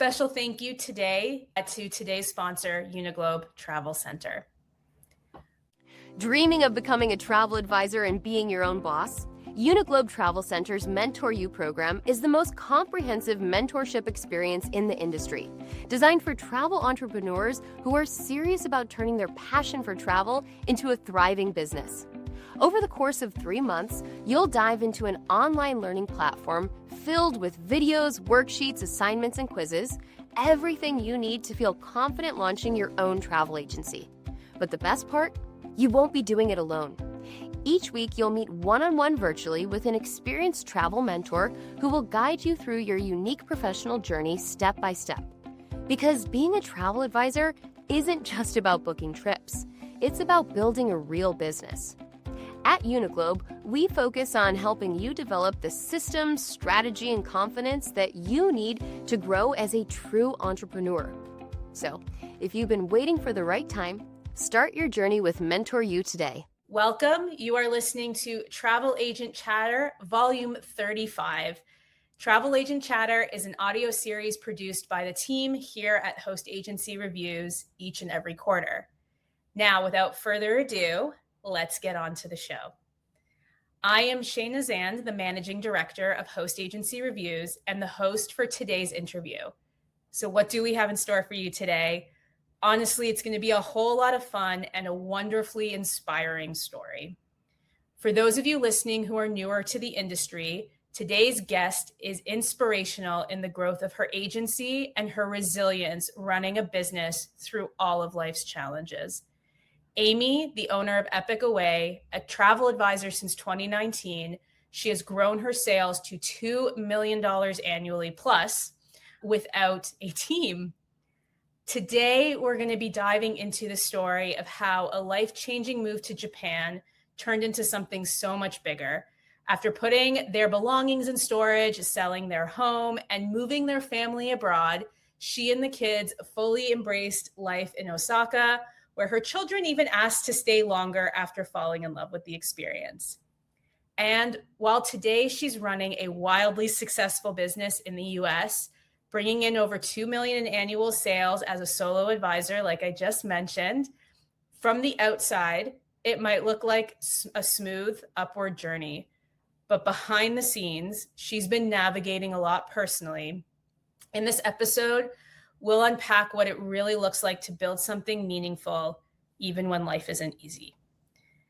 special thank you today to today's sponsor, Uniglobe Travel Center. Dreaming of becoming a travel advisor and being your own boss? Uniglobe Travel Center's Mentor You program is the most comprehensive mentorship experience in the industry, designed for travel entrepreneurs who are serious about turning their passion for travel into a thriving business. Over the course of 3 months, you'll dive into an online learning platform filled with videos, worksheets, assignments, and quizzes, everything you need to feel confident launching your own travel agency. But the best part? You won't be doing it alone. Each week, you'll meet one-on-one virtually with an experienced travel mentor who will guide you through your unique professional journey step by step. Because being a travel advisor isn't just about booking trips. It's about building a real business. At Uniglobe, we focus on helping you develop the systems, strategy, and confidence that you need to grow as a true entrepreneur. So, if you've been waiting for the right time, start your journey with Mentor You today. Welcome. You are listening to Travel Agent Chatter, Volume 35. Travel Agent Chatter is an audio series produced by the team here at Host Agency Reviews each and every quarter. Now, without further ado, let's get on to the show. I am Shayna Zand, the Managing Director of Host Agency Reviews and the host for today's interview. So what do we have in store for you today? Honestly, it's going to be a whole lot of fun and a wonderfully inspiring story. For those of you listening who are newer to the industry, today's guest is inspirational in the growth of her agency and her resilience running a business through all of life's challenges. Amy, the owner of Epic Away, a travel advisor since 2019, she has grown her sales to $2 million annually plus without a team. Today, we're going to be diving into the story of how a life-changing move to Japan turned into something so much bigger. After putting their belongings in storage, selling their home, and moving their family abroad, she and the kids fully embraced life in Osaka, where her children even asked to stay longer after falling in love with the experience. And while today she's running a wildly successful business in the US, bringing in over $2 million in annual sales as a solo advisor, like I just mentioned, from the outside, it might look like a smooth upward journey. But behind the scenes, she's been navigating a lot personally. In this episode, we'll unpack what it really looks like to build something meaningful, even when life isn't easy.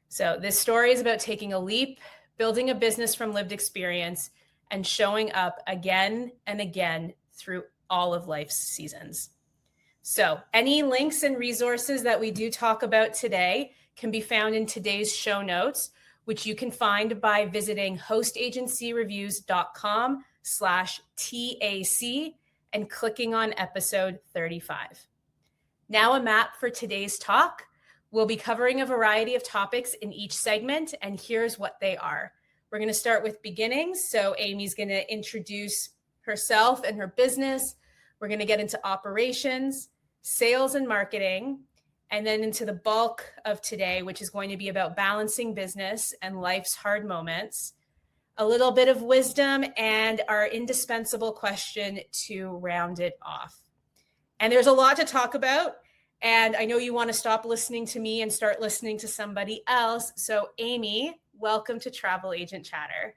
So this story is about taking a leap, building a business from lived experience, and showing up again and again through all of life's seasons. So any links and resources that we do talk about today can be found in today's show notes, which you can find by visiting hostagencyreviews.com/TAC and clicking on episode 35. Now a map for today's talk. We'll be covering a variety of topics in each segment, and here's what they are. We're going to start with beginnings. So Amy's going to introduce herself and her business. We're going to get into operations, sales and marketing, and then into the bulk of today, which is going to be about balancing business and life's hard moments, a little bit of wisdom, and our indispensable question to round it off. And there's a lot to talk about, and I know you want to stop listening to me and start listening to somebody else. So Amy, welcome to Travel Agent Chatter.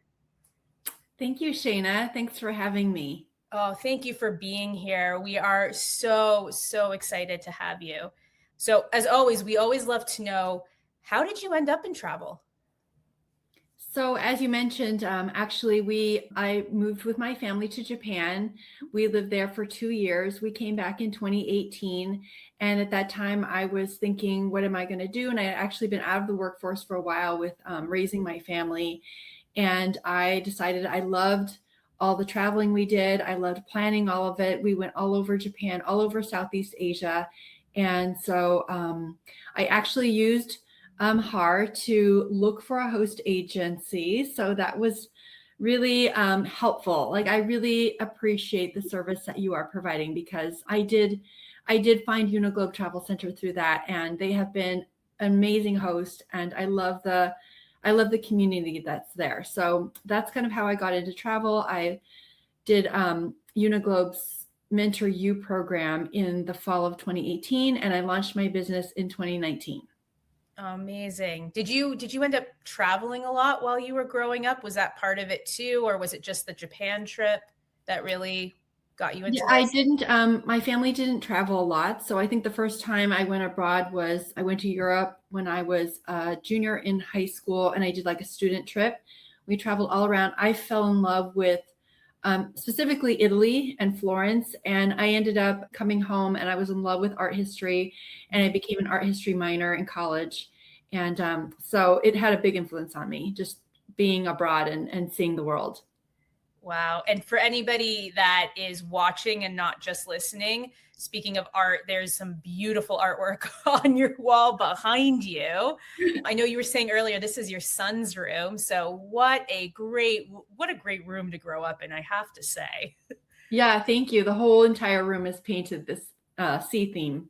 Thank you, Shayna. Thanks for having me. Oh, thank you for being here. We are so excited to have you. So as always, we always love to know, how did you end up in travel? So as you mentioned, I moved with my family to Japan. We lived there for 2 years. We came back in 2018. And at that time, I was thinking, what am I going to do? And I had actually been out of the workforce for a while with raising my family. And I decided I loved all the traveling we did. I loved planning all of it. We went all over Japan, all over Southeast Asia. And so I actually used HAR to look for a host agency. So that was really helpful. Like, I really appreciate the service that you are providing, because I did find Uniglobe Travel Center through that, and they have been an amazing host, and I love the community that's there. So that's kind of how I got into travel. I did Uniglobe's Mentor You program in the fall of 2018, and I launched my business in 2019. Amazing. Did you end up traveling a lot while you were growing up? Was that part of it too, or was it just the Japan trip that really got you into Yeah, I this? didn't, my family didn't travel a lot. So I think the first time I went abroad was I went to Europe when I was a junior in high school, and I did like a student trip. We traveled all around. I fell in love with specifically Italy and Florence, and I ended up coming home and I was in love with art history, and I became an art history minor in college. And so it had a big influence on me, just being abroad and seeing the world. Wow. And for anybody that is watching and not just listening, speaking of art, there's some beautiful artwork on your wall behind you. I know you were saying earlier this is your son's room. So what a great room to grow up in, I have to say. Yeah, thank you. The whole entire room is painted this sea theme.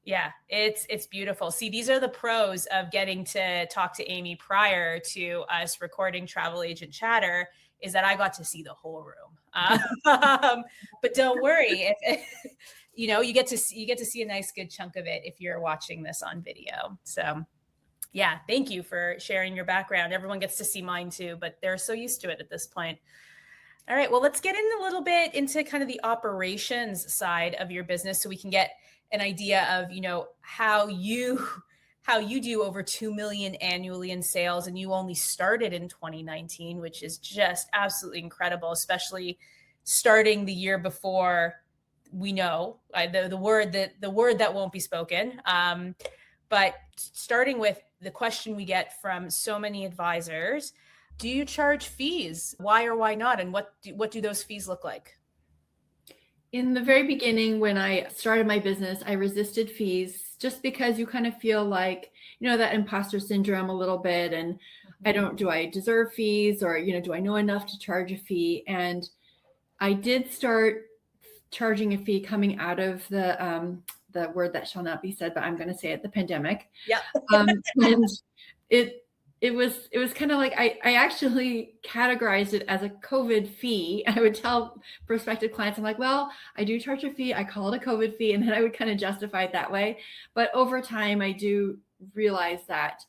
Yeah, it's beautiful. See, these are the pros of getting to talk to Amy prior to us recording Travel Agent Chatter, is that I got to see the whole room. But don't worry, if you get to see a nice good chunk of it if you're watching this on video. So yeah, thank you for sharing your background. Everyone gets to see mine too, but they're so used to it at this point. All right, well, let's get in a little bit into kind of the operations side of your business so we can get an idea of, how you do over 2 million annually in sales, and you only started in 2019, which is just absolutely incredible, especially starting the year before we know the word that won't be spoken. But starting with the question we get from so many advisors, do you charge fees? Why or why not? And what do those fees look like? In the very beginning, when I started my business, I resisted fees just because you kind of feel like, that imposter syndrome a little bit. And do I deserve fees, or, do I know enough to charge a fee? And I did start charging a fee coming out of the word that shall not be said, but I'm going to say it, the pandemic. Yep. And it was kind of like I actually categorized it as a COVID fee. I would tell prospective clients, I'm like, well, I do charge a fee. I call it a COVID fee. And then I would kind of justify it that way. But over time, I do realize that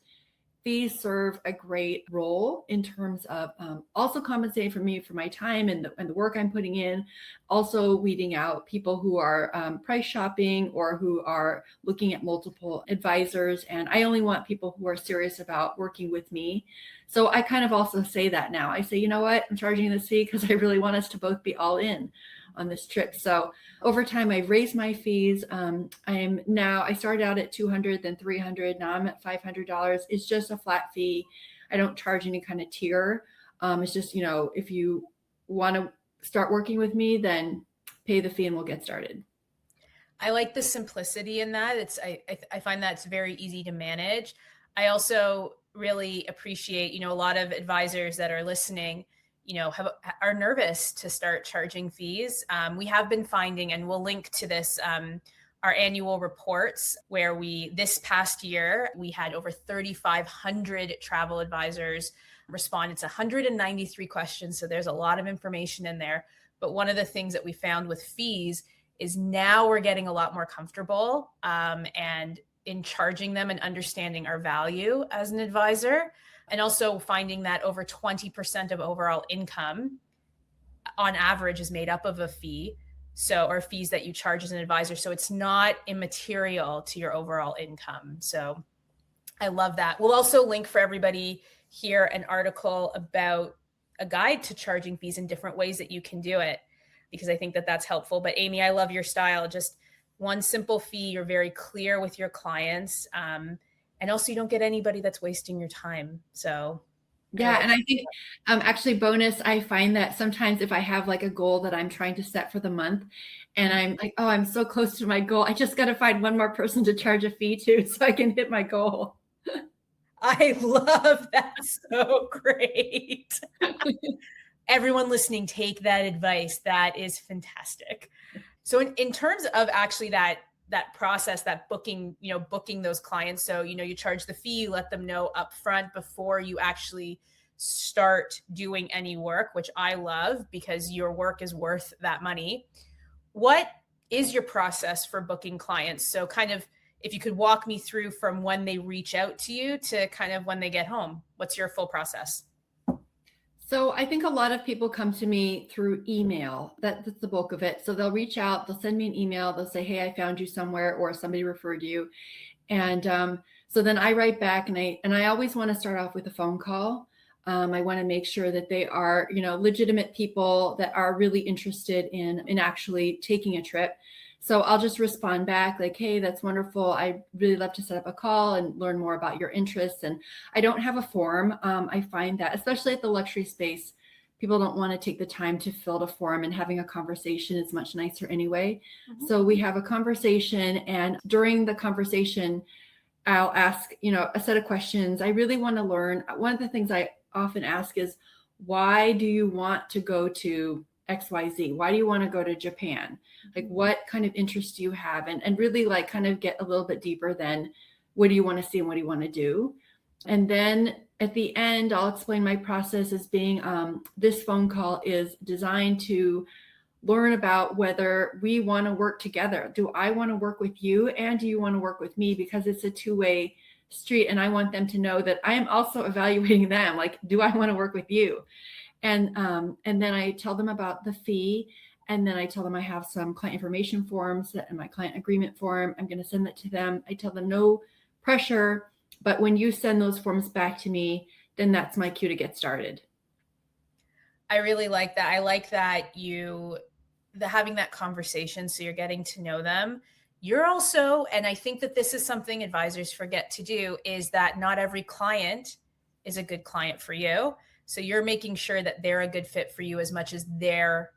fees serve a great role in terms of also compensating for me for my time and the work I'm putting in, also weeding out people who are price shopping or who are looking at multiple advisors. And I only want people who are serious about working with me. So I kind of also say that now. I say, you know what, I'm charging this fee because I really want us to both be all in on this trip. So over time, I've raised my fees. I started out at $200, then $300. Now I'm at $500. It's just a flat fee. I don't charge any kind of tier. It's just, if you want to start working with me, then pay the fee and we'll get started. I like the simplicity in that. I find that's very easy to manage. I also really appreciate, a lot of advisors that are listening, are nervous to start charging fees. We have been finding, and we'll link to this, our annual reports where this past year, we had over 3,500 travel advisors respond. It's 193 questions. So there's a lot of information in there. But one of the things that we found with fees is now we're getting a lot more comfortable and in charging them and understanding our value as an advisor. And also finding that over 20% of overall income on average is made up of a fee. Or fees that you charge as an advisor. So it's not immaterial to your overall income. So I love that. We'll also link for everybody here an article about a guide to charging fees and different ways that you can do it, because I think that that's helpful. But Amy, I love your style. Just one simple fee. You're very clear with your clients. And also you don't get anybody that's wasting your time. So yeah. And I think actually bonus, I find that sometimes if I have like a goal that I'm trying to set for the month and I'm like, oh, I'm so close to my goal, I just got to find one more person to charge a fee to so I can hit my goal. I love that. So great. Everyone listening, take that advice. That is fantastic. So in terms of actually that process, that booking those clients. So, you charge the fee, you let them know upfront before you actually start doing any work, which I love because your work is worth that money. what is your process for booking clients? So kind of, if you could walk me through from when they reach out to you to kind of when they get home, what's your full process? So I think a lot of people come to me through email. That's the bulk of it. So they'll reach out, they'll send me an email, they'll say, hey, I found you somewhere, or somebody referred you. And so then I write back, and I always want to start off with a phone call. I want to make sure that they are, legitimate people that are really interested in actually taking a trip. So I'll just respond back like, hey, that's wonderful. I'd really love to set up a call and learn more about your interests. And I don't have a form. I find that, especially at the luxury space, people don't want to take the time to fill out a form, and having a conversation is much nicer anyway. Mm-hmm. So we have a conversation, and during the conversation, I'll ask, a set of questions. I really want to learn. One of the things I often ask is, why do you want to go to XYZ? Why do you want to go to Japan? Like, what kind of interest do you have? And really like kind of get a little bit deeper than what do you want to see and what do you want to do? And then at the end, I'll explain my process as being this phone call is designed to learn about whether we want to work together. Do I want to work with you, and do you want to work with me? Because it's a two-way street, and I want them to know that I am also evaluating them. Like, do I want to work with you? And then I tell them about the fee, and then I tell them I have some client information forms and my client agreement form. I'm going to send that to them. I tell them no pressure, but when you send those forms back to me, then that's my cue to get started. I really like that. I like that having that conversation, so you're getting to know them. You're also, and I think that this is something advisors forget to do, is that not every client is a good client for you. So you're making sure that they're a good fit for you as much as they're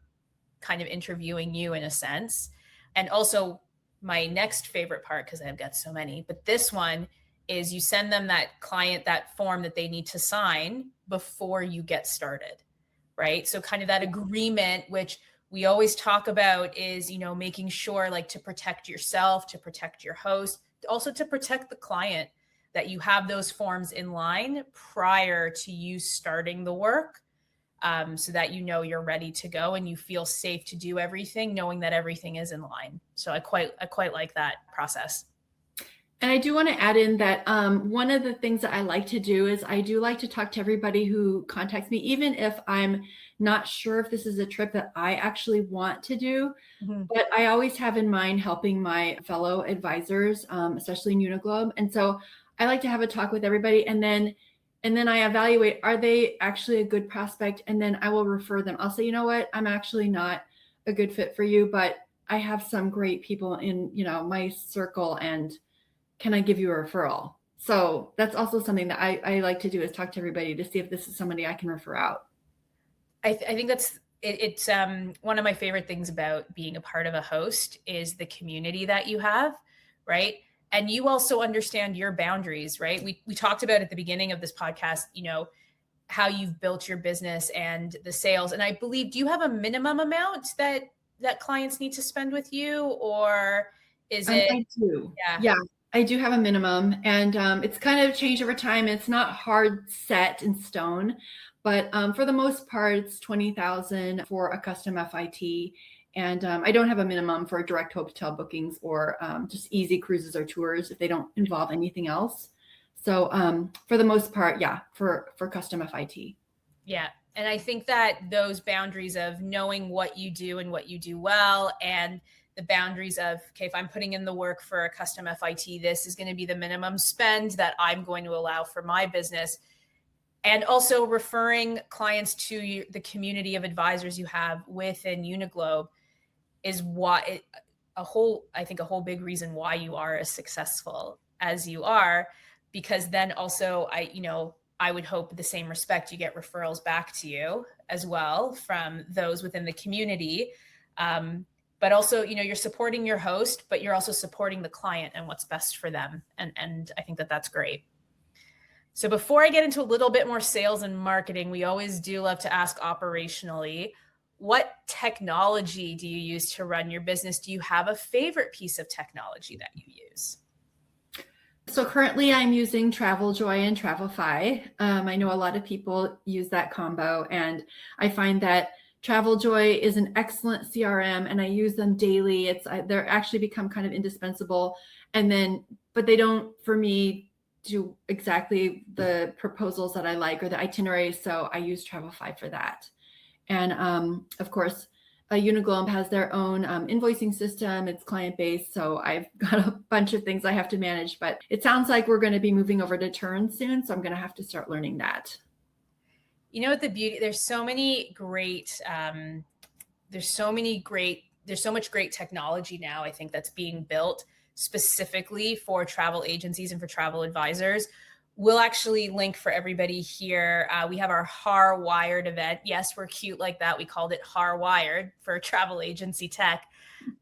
kind of interviewing you in a sense. And also my next favorite part, because I've got so many, but this one is you send them that form that they need to sign before you get started, right? So kind of that agreement, which we always talk about, is, making sure, like, to protect yourself, to protect your host, also to protect the client, that you have those forms in line prior to you starting the work, so that you're ready to go and you feel safe to do everything, knowing that everything is in line. So I quite like that process. And I do want to add in that one of the things that I like to do is I do like to talk to everybody who contacts me, even if I'm not sure if this is a trip that I actually want to do. Mm-hmm. But I always have in mind helping my fellow advisors, especially in Uniglobe. And so I like to have a talk with everybody, and then I evaluate, are they actually a good prospect? And then I will refer them. I'll say, you know what, I'm actually not a good fit for you, but I have some great people in, my circle, and can I give you a referral? So that's also something that I like to do, is talk to everybody to see if this is somebody I can refer out. I think it's one of my favorite things about being a part of a host is the community that you have, right? And you also understand your boundaries, right? We talked about at the beginning of this podcast, how you've built your business and the sales. And I believe, do you have a minimum amount that clients need to spend with you, or is it? I do. Yeah. I do have a minimum, and it's kind of changed over time. It's not hard set in stone, but for the most part, it's $20,000 for a custom FIT. And I don't have a minimum for direct hotel bookings or just easy cruises or tours if they don't involve anything else. So for the most part, yeah, for custom FIT. Yeah. And I think that those boundaries of knowing what you do and what you do well, and the boundaries of, okay, if I'm putting in the work for a custom FIT, this is going to be the minimum spend that I'm going to allow for my business. And also referring clients to the community of advisors you have within Uniglobe is a whole big reason why you are as successful as you are, because then also I would hope the same respect, you get referrals back to you as well from those within the community. But also, you're supporting your host, but you're also supporting the client and what's best for them. And I think that that's great. So before I get into a little bit more sales and marketing, we always do love to ask operationally, what technology do you use to run your business? Do you have a favorite piece of technology that you use? So currently I'm using TravelJoy and Travelify. I know a lot of people use that combo, and I find that TravelJoy is an excellent CRM, and I use them daily. They're actually become kind of indispensable. But they don't, for me, do exactly the proposals that I like or the itineraries. So I use Travelify for that. And of course, Uniglobe has their own invoicing system. It's client-based, so I've got a bunch of things I have to manage. But it sounds like we're going to be moving over to Turn soon, so I'm going to have to start learning that. You know what the beauty? There's so much great technology now, I think, that's being built specifically for travel agencies and for travel advisors. We'll actually link for everybody here. We have our Hardwired event. Yes, we're cute like that. We called it Hardwired for travel agency tech.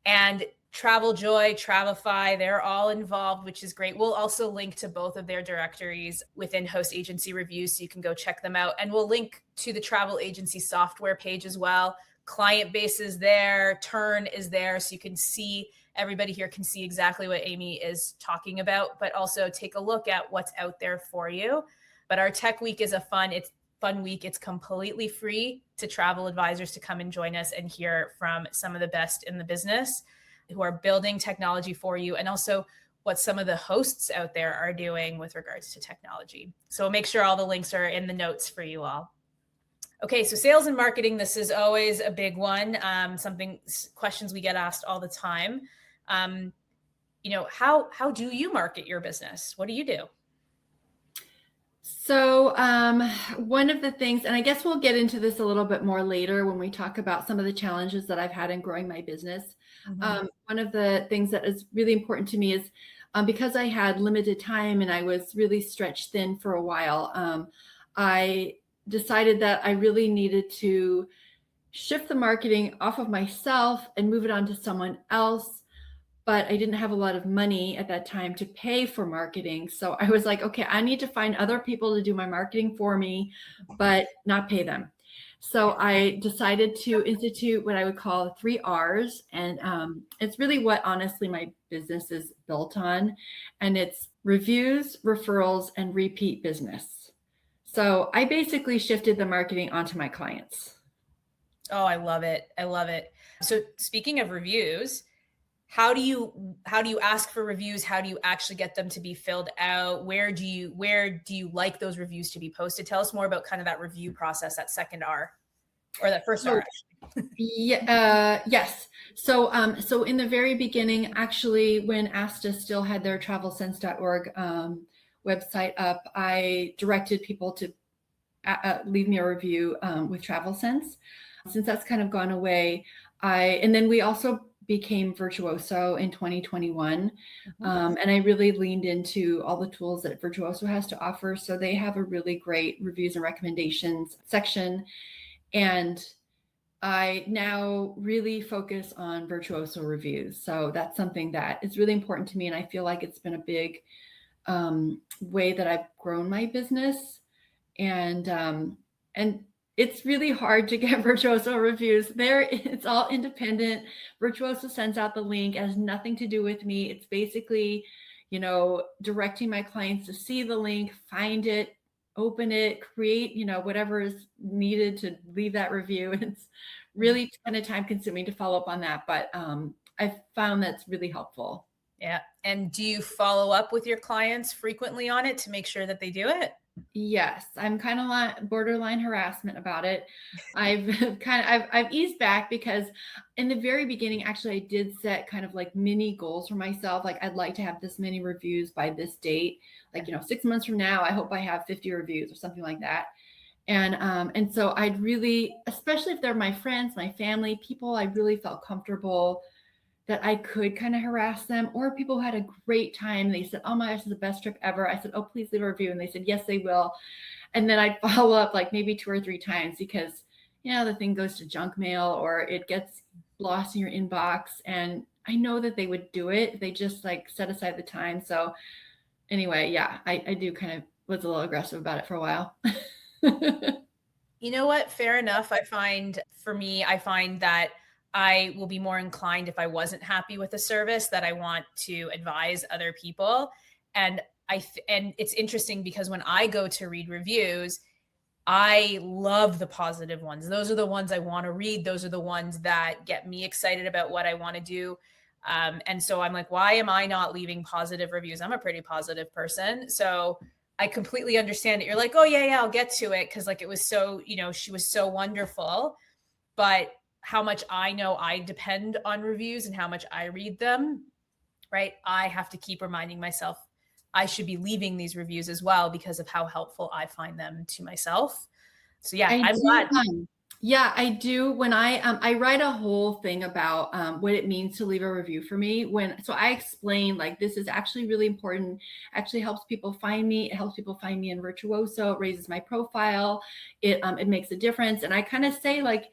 And TravelJoy, Travify, they're all involved, which is great. We'll also link to both of their directories within Host Agency Reviews, so you can go check them out. And we'll link to the travel agency software page as well. Client base is there, Turn is there, so you can see, everybody here can see exactly what Amy is talking about, but also take a look at what's out there for you. But our Tech Week is a fun week. It's completely free to travel advisors to come and join us and hear from some of the best in the business who are building technology for you, and also what some of the hosts out there are doing with regards to technology. So make sure all the links are in the notes for you all. Okay, so sales and marketing, this is always a big one. Questions we get asked all the time. How do you market your business? What do you do? So one of the things, and I guess we'll get into this a little bit more later when we talk about some of the challenges that I've had in growing my business. Mm-hmm. One of the things that is really important to me is because I had limited time and I was really stretched thin for a while, I decided that I really needed to shift the marketing off of myself and move it on to someone else. But I didn't have a lot of money at that time to pay for marketing. So I was like, okay, I need to find other people to do my marketing for me, but not pay them. So I decided to institute what I would call 3 R's. And it's really what honestly my business is built on. And it's reviews, referrals, and repeat business. So I basically shifted the marketing onto my clients. Oh, I love it. I love it. So speaking of reviews, how do you ask for reviews? How do you actually get them to be filled out? Where do you like those reviews to be posted? Tell us more about kind of that review process, that second R, or that first R. Yes. So in the very beginning, actually, when ASTA still had their travelsense.org website up, I directed people to leave me a review with TravelSense. Since that's kind of gone away, and then we also became Virtuoso in 2021. And I really leaned into all the tools that Virtuoso has to offer. So they have a really great reviews and recommendations section. And I now really focus on Virtuoso reviews. So that's something that is really important to me. And I feel like it's been a big way that I've grown my business. And it's really hard to get Virtuoso reviews. It's all independent. Virtuoso sends out the link. It has nothing to do with me. It's basically, directing my clients to see the link, find it, open it, create, whatever is needed to leave that review. And it's really kind of time consuming to follow up on that. But I've found that's really helpful. Yeah. And do you follow up with your clients frequently on it to make sure that they do it? Yes, I'm kind of like borderline harassment about it. I've eased back because in the very beginning, actually, I did set kind of like mini goals for myself. Like I'd like to have this many reviews by this date. Like, 6 months from now, I hope I have 50 reviews or something like that. And so I'd really, especially if they're my friends, my family, people I really felt comfortable that I could kind of harass them, or people who had a great time. They said, oh my gosh, this is the best trip ever. I said, oh, please leave a review. And they said, yes, they will. And then I'd follow up like maybe 2 or 3 times because, the thing goes to junk mail or it gets lost in your inbox. And I know that they would do it. They just like set aside the time. So anyway, yeah, I do kind of was a little aggressive about it for a while. You know what? Fair enough. I find that I will be more inclined if I wasn't happy with the service that I want to advise other people. And it's interesting because when I go to read reviews, I love the positive ones. Those are the ones I want to read. Those are the ones that get me excited about what I want to do. And so I'm like, why am I not leaving positive reviews? I'm a pretty positive person. So I completely understand it. You're like, oh yeah, I'll get to it. Cause like it was so, she was so wonderful, but how much I know I depend on reviews and how much I read them, right? I have to keep reminding myself I should be leaving these reviews as well because of how helpful I find them to myself. So yeah, I I'm do. glad. Yeah, I do. When I write a whole thing about what it means to leave a review for me. So I explain like this is actually really important. Actually helps people find me. It helps people find me in Virtuoso. It raises my profile. It makes a difference. And I kind of say like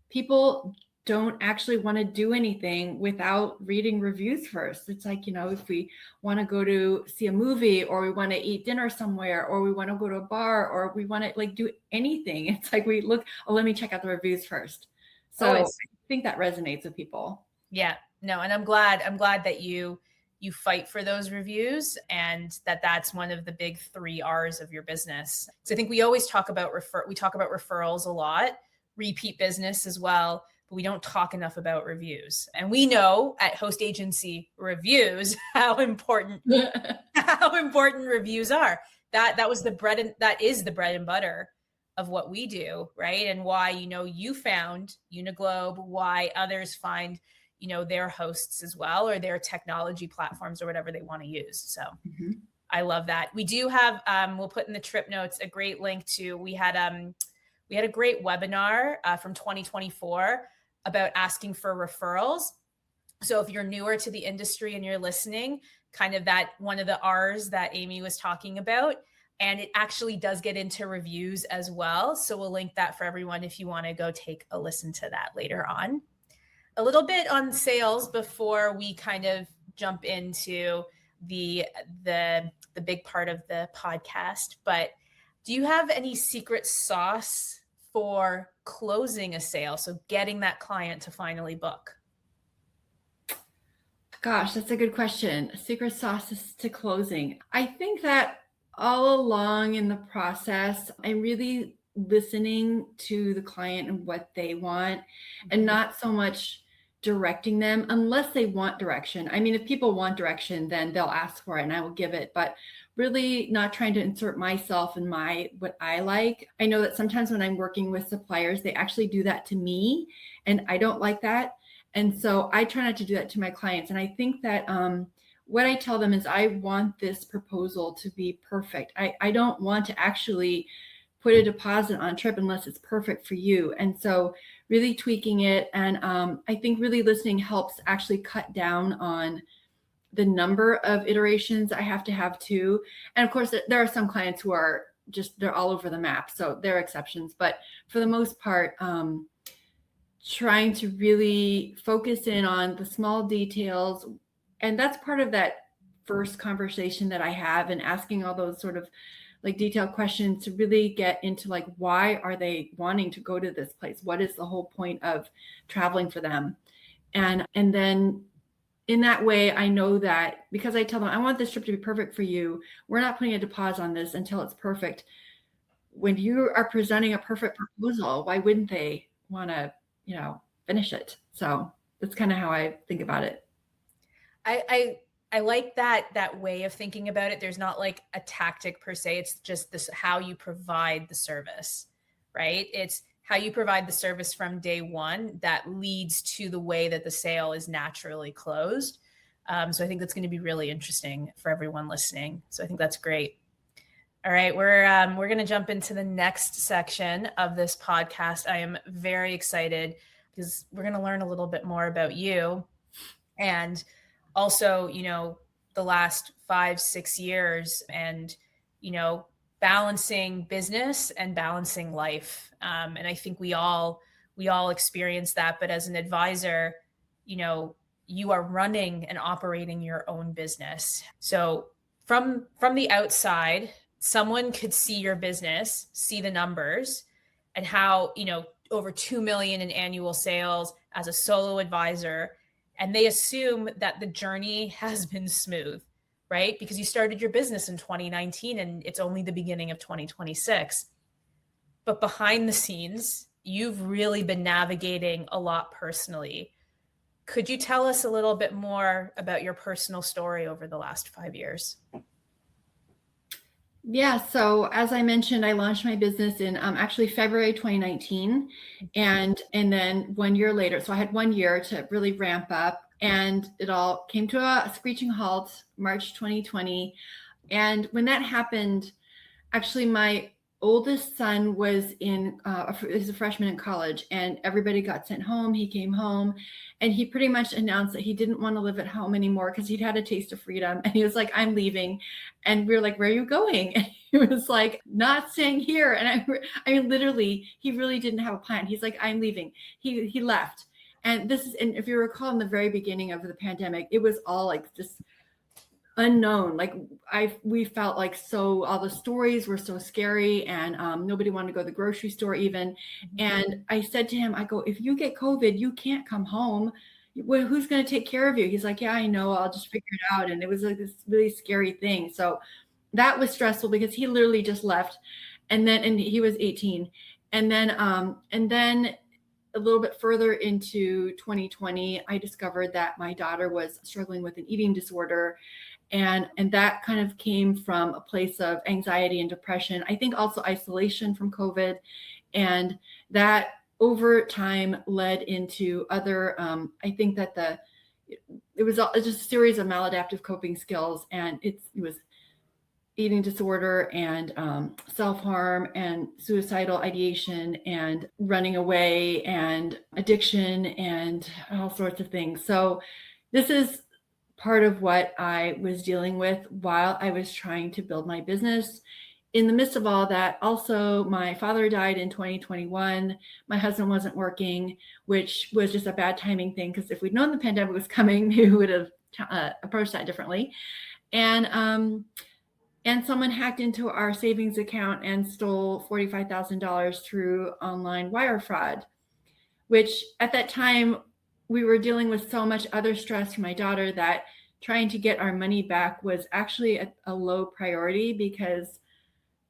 people don't actually want to do anything without reading reviews first. It's like, if we want to go to see a movie or we want to eat dinner somewhere or we want to go to a bar or we want to like do anything, it's like we look, oh, let me check out the reviews first. So I think that resonates with people. Yeah, no, and I'm glad that you fight for those reviews and that's one of the big 3 R's of your business. So I think we always talk about referrals a lot, repeat business as well, but we don't talk enough about reviews. And we know at Host Agency Reviews how important reviews are. That is the bread and butter of what we do, right? And why, you found Uniglobe, why others find, their hosts as well, or their technology platforms or whatever they want to use. So I love that. We do have, we'll put in the trip notes, a great link to, we had a great webinar from 2024 about asking for referrals. So if you're newer to the industry and you're listening, kind of that one of the R's that Amy was talking about, and it actually does get into reviews as well. So we'll link that for everyone if you want to go take a listen to that later on. A little bit on sales before we kind of jump into the big part of the podcast. But do you have any secret sauce for closing a sale? So getting that client to finally book? Gosh, that's a good question. Secret sauces to closing. I think that all along in the process, I'm really listening to the client and what they want and not so much directing them unless they want direction. I mean, if people want direction, then they'll ask for it and I will give it, but really not trying to insert myself and what I like. I know that sometimes when I'm working with suppliers, they actually do that to me and I don't like that. And so I try not to do that to my clients. And I think that what I tell them is I want this proposal to be perfect. I don't want to actually put a deposit on a trip unless it's perfect for you. And so really tweaking it. And I think really listening helps actually cut down on the number of iterations I have to have too. And of course, there are some clients who are they're all over the map. So there are exceptions. But for the most part, trying to really focus in on the small details. And that's part of that first conversation that I have and asking all those sort of like detailed questions to really get into like, why are they wanting to go to this place? What is the whole point of traveling for them? And then in that way, I know that because I tell them, I want this trip to be perfect for you. We're not putting a deposit on this until it's perfect. When you are presenting a perfect proposal, why wouldn't they want to finish it? So that's kind of how I think about it. I like that way of thinking about it. There's not like a tactic per se. It's just this, how you provide the service, right? It's how you provide the service from day one that leads to the way that the sale is naturally closed. So I think that's going to be really interesting for everyone listening. So I think that's great. All right, we're going to jump into the next section of this podcast. I am very excited because we're going to learn a little bit more about you and also, the last 5-6 years and, balancing business and balancing life. And I think we all experience that. But as an advisor, you are running and operating your own business. So from the outside, someone could see your business, see the numbers and how, over 2 million in annual sales as a solo advisor. And they assume that the journey has been smooth, right? Because you started your business in 2019 and it's only the beginning of 2026. but behind the scenes, you've really been navigating a lot personally. Could you tell us a little bit more about your personal story over the last 5 years? Yeah, so as I mentioned, I launched my business in actually February 2019, and then 1 year later, so I had 1 year to really ramp up, and it all came to a screeching halt March 2020. And when that happened, actually, my oldest son was he's a freshman in college, and everybody got sent home. He came home, and he pretty much announced that he didn't want to live at home anymore because he'd had a taste of freedom. And he was like, "I'm leaving." And we were like, "Where are you going?" And he was like, "Not staying here." And I mean, literally, he really didn't have a plan. He's like, "I'm leaving." He left. And if you recall, in the very beginning of the pandemic, it was all like just unknown. Like we felt like, so all the stories were so scary, and nobody wanted to go to the grocery store even. And I said to him, I go, "If you get COVID, you can't come home. Who's going to take care of you?" He's like, "Yeah, I know. I'll just figure it out." And it was like this really scary thing. So that was stressful because he literally just left, and he was 18. And then a little bit further into 2020, I discovered that my daughter was struggling with an eating disorder, and that kind of came from a place of anxiety and depression. I think also isolation from COVID, and that over time led into other. I think that it was just a series of maladaptive coping skills, and it was eating disorder and self-harm and suicidal ideation and running away and addiction and all sorts of things. So this is part of what I was dealing with while I was trying to build my business. In the midst of all that, also my father died in 2021. My husband wasn't working, which was just a bad timing thing, because if we'd known the pandemic was coming, we would have approached that differently. And someone hacked into our savings account and stole $45,000 through online wire fraud, which at that time we were dealing with so much other stress from my daughter that trying to get our money back was actually a low priority, because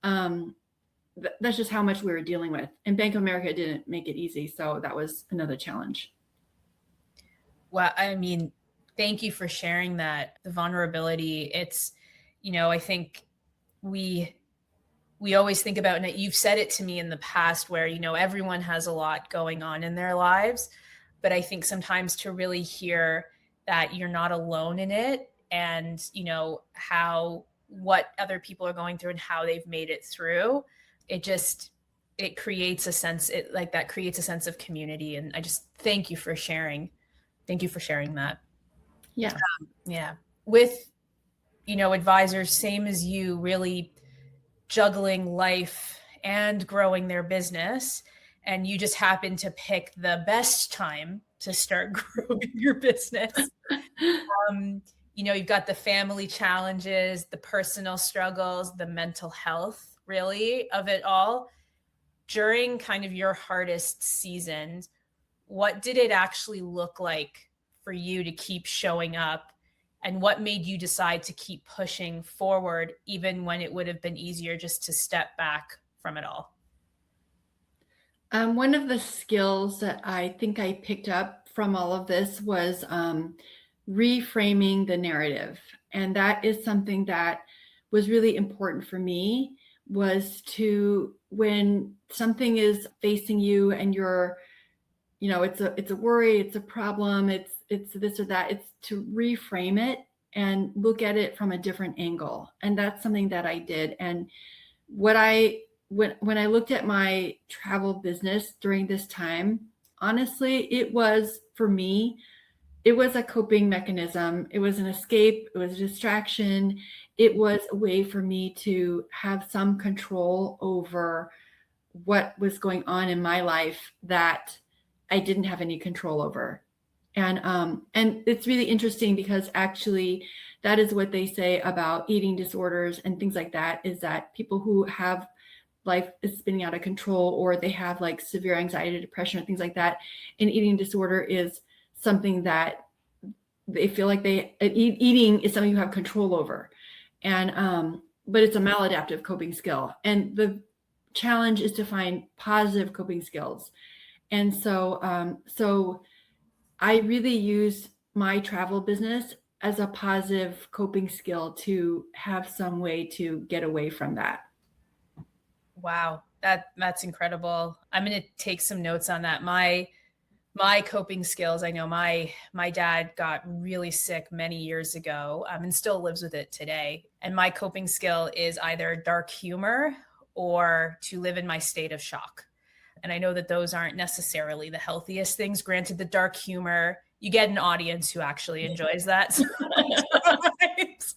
that's just how much we were dealing with. And Bank of America didn't make it easy. So that was another challenge. Well, I mean, thank you for sharing that. The vulnerability, it's, I think we always think about, and you've said it to me in the past, where, everyone has a lot going on in their lives. But I think sometimes to really hear that you're not alone in it, and, what other people are going through and how they've made it through, it creates a sense, that creates a sense of community. And I just thank you for sharing. Thank you for sharing that. Yeah. Yeah. With, advisors, same as you, really juggling life and growing their business, and you just happen to pick the best time to start growing your business. You've got the family challenges, the personal struggles, the mental health, really, of it all. During kind of your hardest seasons, what did it actually look like for you to keep showing up? And what made you decide to keep pushing forward, even when it would have been easier just to step back from it all? One of the skills that I think I picked up from all of this was reframing the narrative. And that is something that was really important for me, was to, when something is facing you and you're, it's a worry, it's a problem, it's this or that, it's to reframe it and look at it from a different angle. And that's something that I did. And when I looked at my travel business during this time, honestly, it was, for me, it was a coping mechanism. It was an escape. It was a distraction. It was a way for me to have some control over what was going on in my life that I didn't have any control over. And it's really interesting, because actually that is what they say about eating disorders and things like that, is that people who have life is spinning out of control, or they have like severe anxiety, depression, or things like that, an eating disorder is something that they feel like eating is something you have control over. And but it's a maladaptive coping skill. And challenge is to find positive coping skills. And so I really use my travel business as a positive coping skill to have some way to get away from that. Wow, that's incredible. I'm going to take some notes on that. My coping skills, I know my dad got really sick many years ago, and still lives with it today. And my coping skill is either dark humor or to live in my state of shock. And I know that those aren't necessarily the healthiest things. Granted, the dark humor, you get an audience who actually enjoys that sometimes.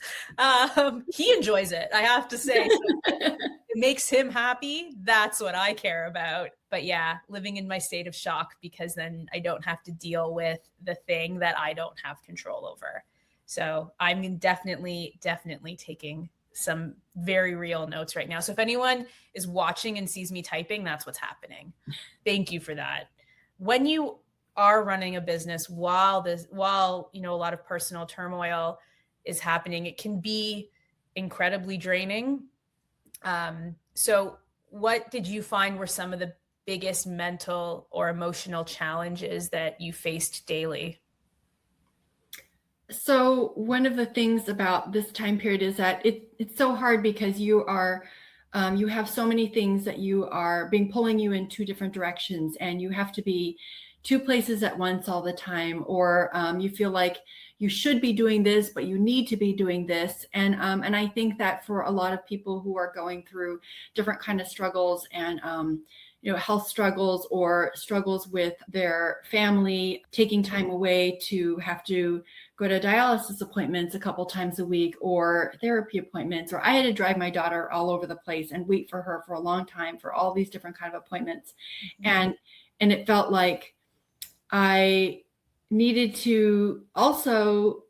He enjoys it, I have to say. So it makes him happy. That's what I care about. But yeah, living in my state of shock, because then I don't have to deal with the thing that I don't have control over. So I'm definitely taking some very real notes right now. So if anyone is watching and sees me typing, that's what's happening. Thank you for that. When you are running a business while a lot of personal turmoil is happening, it can be incredibly draining. So what did you find were some of the biggest mental or emotional challenges that you faced daily? So one of the things about this time period is that it's so hard because you have so many things that you are pulling you in two different directions, and you have to be two places at once all the time, or you feel like you should be doing this, but you need to be doing this. And I think that for a lot of people who are going through different kind of struggles and health struggles or struggles with their family, taking time away to have to go to dialysis appointments a couple times a week, or therapy appointments, or I had to drive my daughter all over the place and wait for her for a long time for all these different kind of appointments. Mm-hmm. And it felt like I needed to also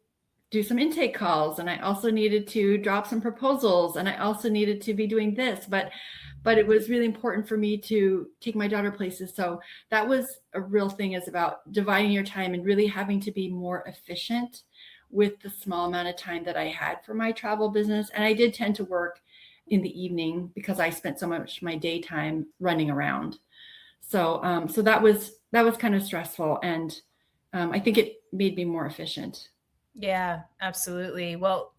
do some intake calls, and I also needed to drop some proposals, and I also needed to be doing this, but it was really important for me to take my daughter places. So that was a real thing, is about dividing your time and really having to be more efficient with the small amount of time that I had for my travel business. And I did tend to work in the evening because I spent so much of my daytime running around. So that was kind of stressful, and I think it made me more efficient. Yeah, absolutely. Well,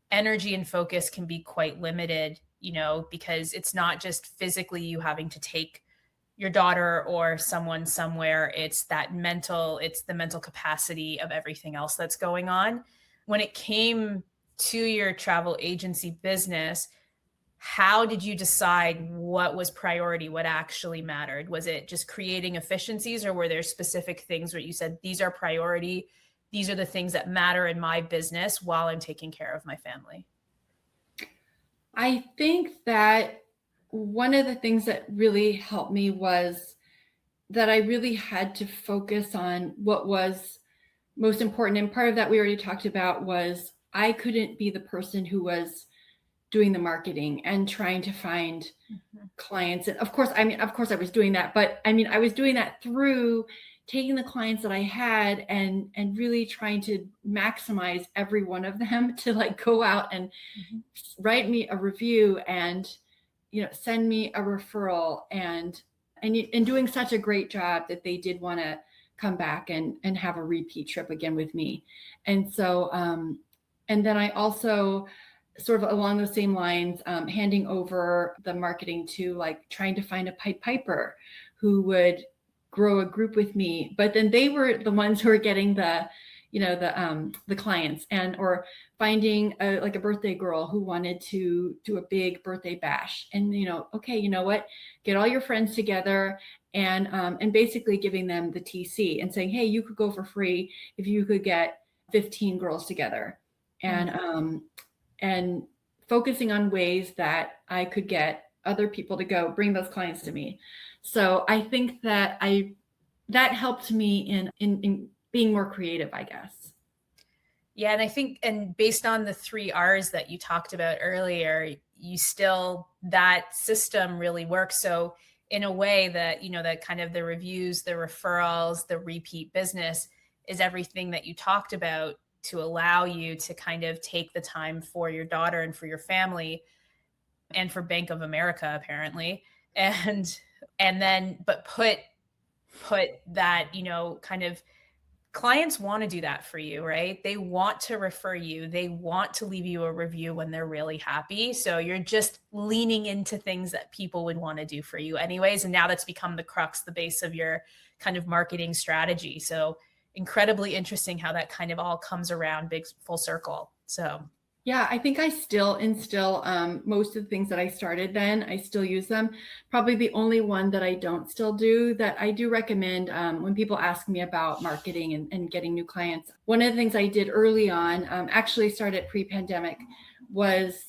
energy and focus can be quite limited, because it's not just physically you having to take your daughter or someone somewhere. It's the mental capacity of everything else that's going on. When it came to your travel agency business, how did you decide what was priority, what actually mattered? Was it just creating efficiencies, or were there specific things where you said, these are priority, these are the things that matter in my business while I'm taking care of my family? I think that one of the things that really helped me was that I really had to focus on what was most important. And part of that we already talked about was I couldn't be the person who was doing the marketing and trying to find clients. And of course I was doing that, but I was doing that through taking the clients that I had and really trying to maximize every one of them to go out and write me a review and, send me a referral and doing such a great job that they did want to come back and have a repeat trip again with me. And so, and then I also sort of along those same lines, handing over the marketing to trying to find a Pied Piper who would grow a group with me, but then they were the ones who were getting the clients, or finding a birthday girl who wanted to do a big birthday bash, and okay, you know what, get all your friends together and basically giving them the TC and saying, hey, you could go for free if you could get 15 girls together, and focusing on ways that I could get other people to go bring those clients to me. So I think that that helped me in being more creative, I guess. Yeah. And I think, and based on the 3 R's that you talked about earlier, that system really works. So in a way that, that kind of the reviews, the referrals, the repeat business is everything that you talked about to allow you to kind of take the time for your daughter and for your family. and for Bank of America, apparently. And then, but put that, kind of, clients want to do that for you, right? They want to refer you. They want to leave you a review when they're really happy. So you're just leaning into things that people would want to do for you anyways. And now that's become the crux, the base of your kind of marketing strategy. So incredibly interesting how that kind of all comes around, big full circle. So yeah, I think I still instill most of the things that I started then. I still use them. Probably the only one that I don't still do that I do recommend when people ask me about marketing and getting new clients. One of the things I did early on, actually started pre-pandemic, was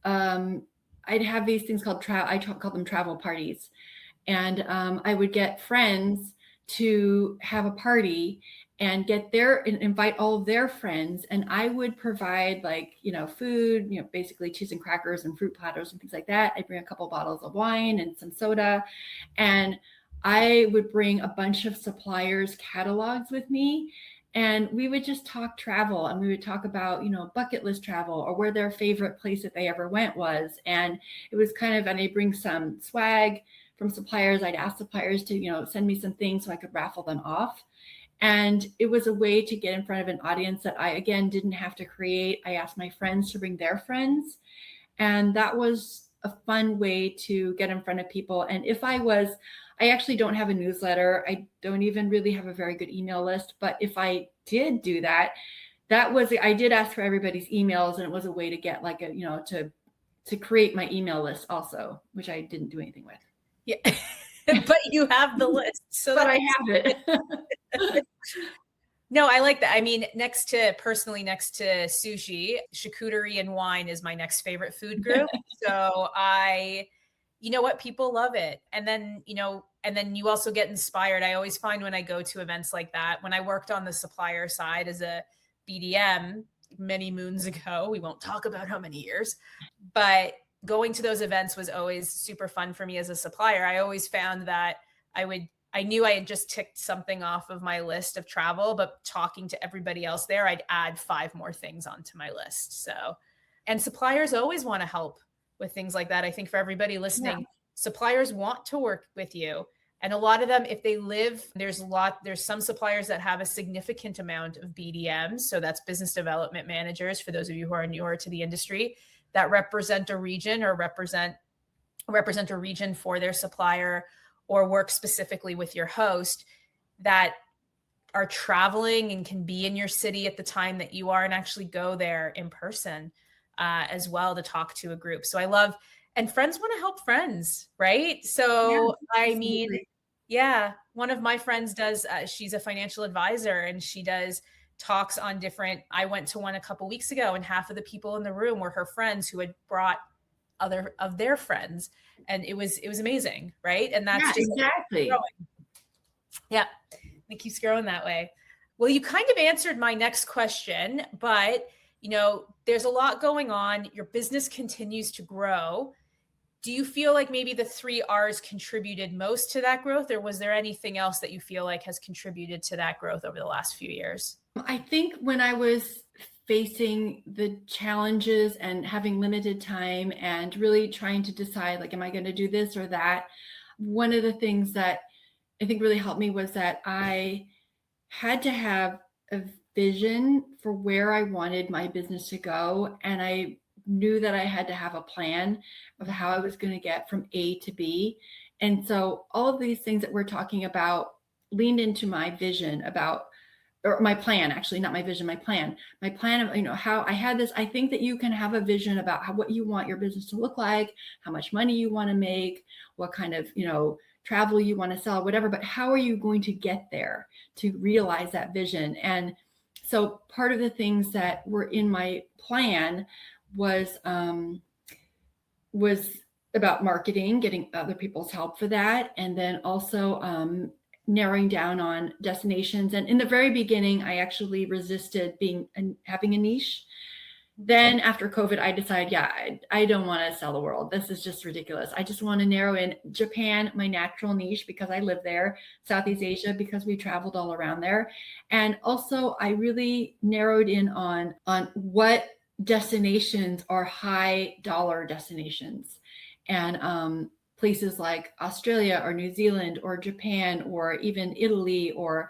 I'd have these things called I call them travel parties, and I would get friends to have a party and invite all of their friends, and I would provide, like, food, basically cheese and crackers and fruit platters and things like that. I'd bring a couple bottles of wine and some soda, and I would bring a bunch of suppliers' catalogs with me, and we would just talk travel, and we would talk about, bucket list travel, or where their favorite place that they ever went was. And it was kind of, and I bring some swag from suppliers. I'd ask suppliers to, send me some things so I could raffle them off. And it was a way to get in front of an audience that I, again, didn't have to create. I asked my friends to bring their friends. And that was a fun way to get in front of people. And I actually don't have a newsletter. I don't even really have a very good email list. But if I did do that, I did ask for everybody's emails, and it was a way to get to create my email list also, which I didn't do anything with. Yeah. But you have the list. So but I have it. No, I like that. I mean, next to sushi, charcuterie and wine is my next favorite food group. So you know what? People love it. And then you also get inspired. I always find when I go to events like that, when I worked on the supplier side as a BDM many moons ago, we won't talk about how many years, but going to those events was always super fun for me as a supplier. I always found that I knew I had just ticked something off of my list of travel, but talking to everybody else there, I'd add 5 more things onto my list. So, and suppliers always want to help with things like that. I think for everybody listening, suppliers want to work with you. And a lot of them, if they live, there's some suppliers that have a significant amount of BDMs. So that's business development managers, for those of you who are newer to the industry, that represent a region or represent a region for their supplier, or work specifically with your host, that are traveling and can be in your city at the time that you are, and actually go there in person as well to talk to a group. So I love, and friends want to help friends, right? So yeah, I mean, yeah, one of my friends does, she's a financial advisor, and she does talks on different, I went to one a couple weeks ago, and half of the people in the room were her friends who had brought other of their friends, and it was amazing, right? And that's just exactly growing. Yeah, it keeps growing that way. Well, you kind of answered my next question, but there's a lot going on. Your business continues to grow. Do you feel like maybe the 3 R's contributed most to that growth, or was there anything else that you feel like has contributed to that growth over the last few years? I think when I was facing the challenges and having limited time and really trying to decide, like, am I going to do this or that? One of the things that I think really helped me was that I had to have a vision for where I wanted my business to go. And I knew that I had to have a plan of how I was going to get from A to B. And so all of these things that we're talking about leaned into my vision about, or my plan, actually, not my vision, my plan of, how I had this. I think that you can have a vision about what you want your business to look like, how much money you want to make, what kind of, travel you want to sell, whatever, but how are you going to get there to realize that vision? And so part of the things that were in my plan was about marketing, getting other people's help for that. And then also narrowing down on destinations. And in the very beginning, I actually resisted having a niche. Then after COVID, I decided, I don't want to sell the world. This is just ridiculous. I just want to narrow in Japan, my natural niche, because I live there, Southeast Asia, because we traveled all around there. And also I really narrowed in on what destinations are high dollar destinations, and places like Australia or New Zealand or Japan or even Italy, or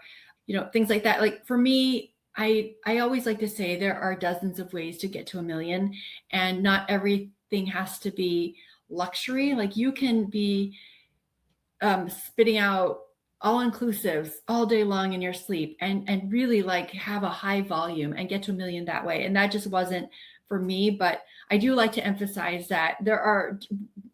things like that. Like for me, I always like to say there are dozens of ways to get to a million, and not everything has to be luxury. Like you can be spitting out all inclusives all day long in your sleep, and really like have a high volume and get to a million that way. And that just wasn't for me. But I do like to emphasize that there are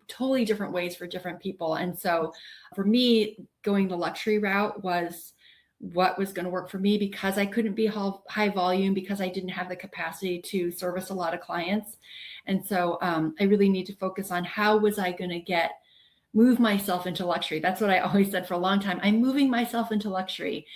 totally different ways for different people. And so for me, going the luxury route was what was going to work for me, because I couldn't be high volume, because I didn't have the capacity to service a lot of clients. And so I really need to focus on how was I going to move myself into luxury. That's what I always said for a long time. I'm moving myself into luxury.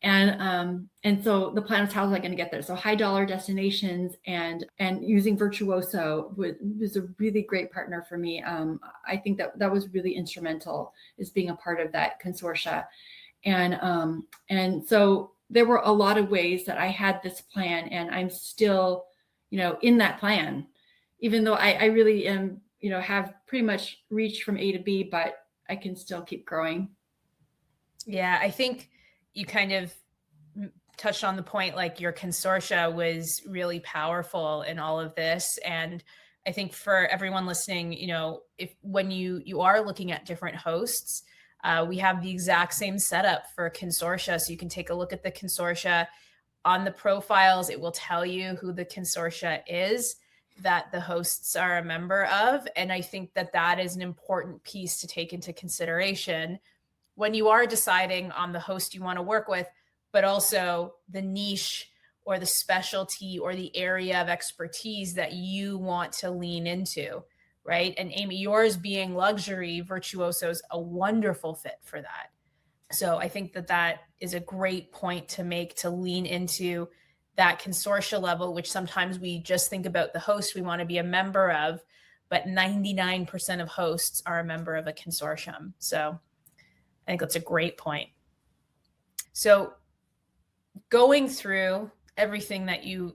And so the plan was, how was I going to get there? So high dollar destinations, and using Virtuoso was a really great partner for me. I think that was really instrumental, is being a part of that consortia. And so there were a lot of ways that I had this plan, and I'm still, in that plan, even though I really am, have pretty much reached from A to B, but I can still keep growing. Yeah, I think you kind of touched on the point, like your consortia was really powerful in all of this. And I think for everyone listening, if when you are looking at different hosts, we have the exact same setup for consortia. So you can take a look at the consortia. On the profiles, it will tell you who the consortia is that the hosts are a member of. And I think that is an important piece to take into consideration when you are deciding on the host you want to work with, but also the niche or the specialty or the area of expertise that you want to lean into, right? And Amy, yours being luxury, Virtuoso is a wonderful fit for that. So I think that is a great point to make, to lean into that consortia level, which sometimes we just think about the host we want to be a member of, but 99% of hosts are a member of a consortium. So I think that's a great point. So going through everything that you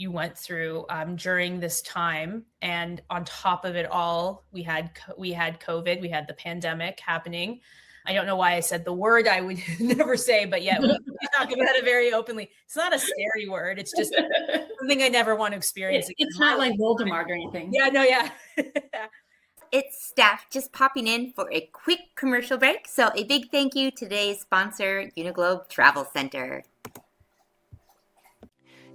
went through during this time, and on top of it all, we had COVID, we had the pandemic happening. I don't know why I said the word I would never say, but yet we talk about it very openly. It's not a scary word. It's just something I never want to experience. It's not like Voldemort or anything. Yeah, no, yeah. It's Steph just popping in for a quick commercial break. So a big thank you to today's sponsor, Uniglobe Travel Center.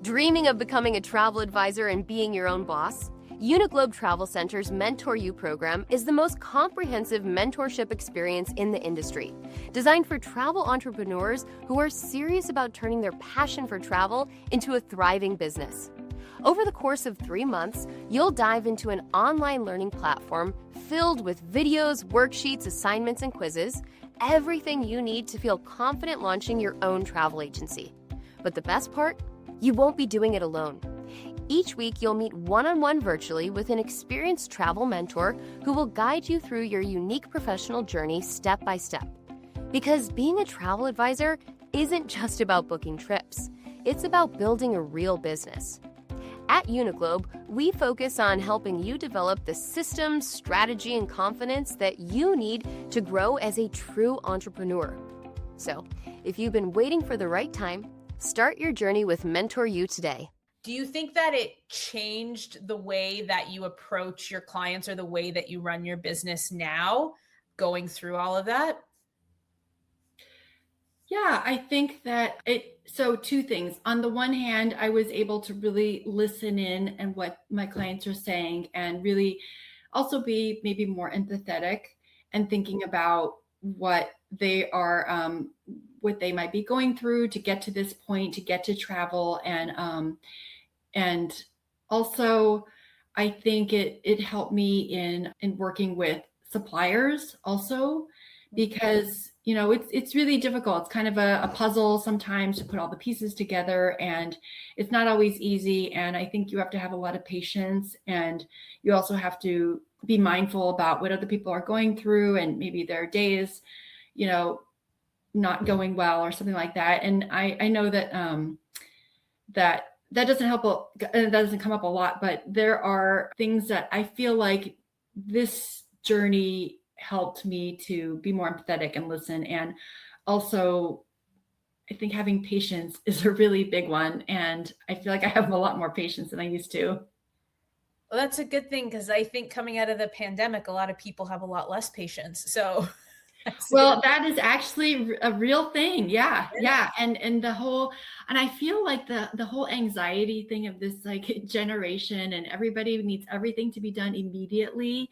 Dreaming of becoming a travel advisor and being your own boss? Uniglobe Travel Center's Mentor You program is the most comprehensive mentorship experience in the industry, designed for travel entrepreneurs who are serious about turning their passion for travel into a thriving business. Over the course of 3 months, you'll dive into an online learning platform filled with videos, worksheets, assignments, and quizzes, everything you need to feel confident launching your own travel agency. But the best part? You won't be doing it alone. Each week, you'll meet one-on-one virtually with an experienced travel mentor who will guide you through your unique professional journey step by step. Because being a travel advisor isn't just about booking trips. It's about building a real business. At Uniglobe, we focus on helping you develop the systems, strategy, and confidence that you need to grow as a true entrepreneur. So, if you've been waiting for the right time, start your journey with Mentor You today. Do you think that it changed the way that you approach your clients or the way that you run your business now, going through all of that? Yeah, I think that so two things. On the one hand, I was able to really listen in and what my clients are saying, and really also be maybe more empathetic and thinking about what they are, what they might be going through to get to this point, to get to travel. And also I think it helped me in working with suppliers also, because it's really difficult. It's kind of a puzzle sometimes to put all the pieces together, and it's not always easy. And I think you have to have a lot of patience, and you also have to be mindful about what other people are going through, and maybe their days, not going well or something like that. And I know that that doesn't help, that doesn't come up a lot, but there are things that I feel like this journey helped me to be more empathetic and listen. And also, I think having patience is a really big one. And I feel like I have a lot more patience than I used to. Well, that's a good thing, because I think coming out of the pandemic, a lot of people have a lot less patience. So well, that is actually a real thing. Yeah. Yeah. And the whole, and I feel like the whole anxiety thing of this like generation, and everybody needs everything to be done immediately.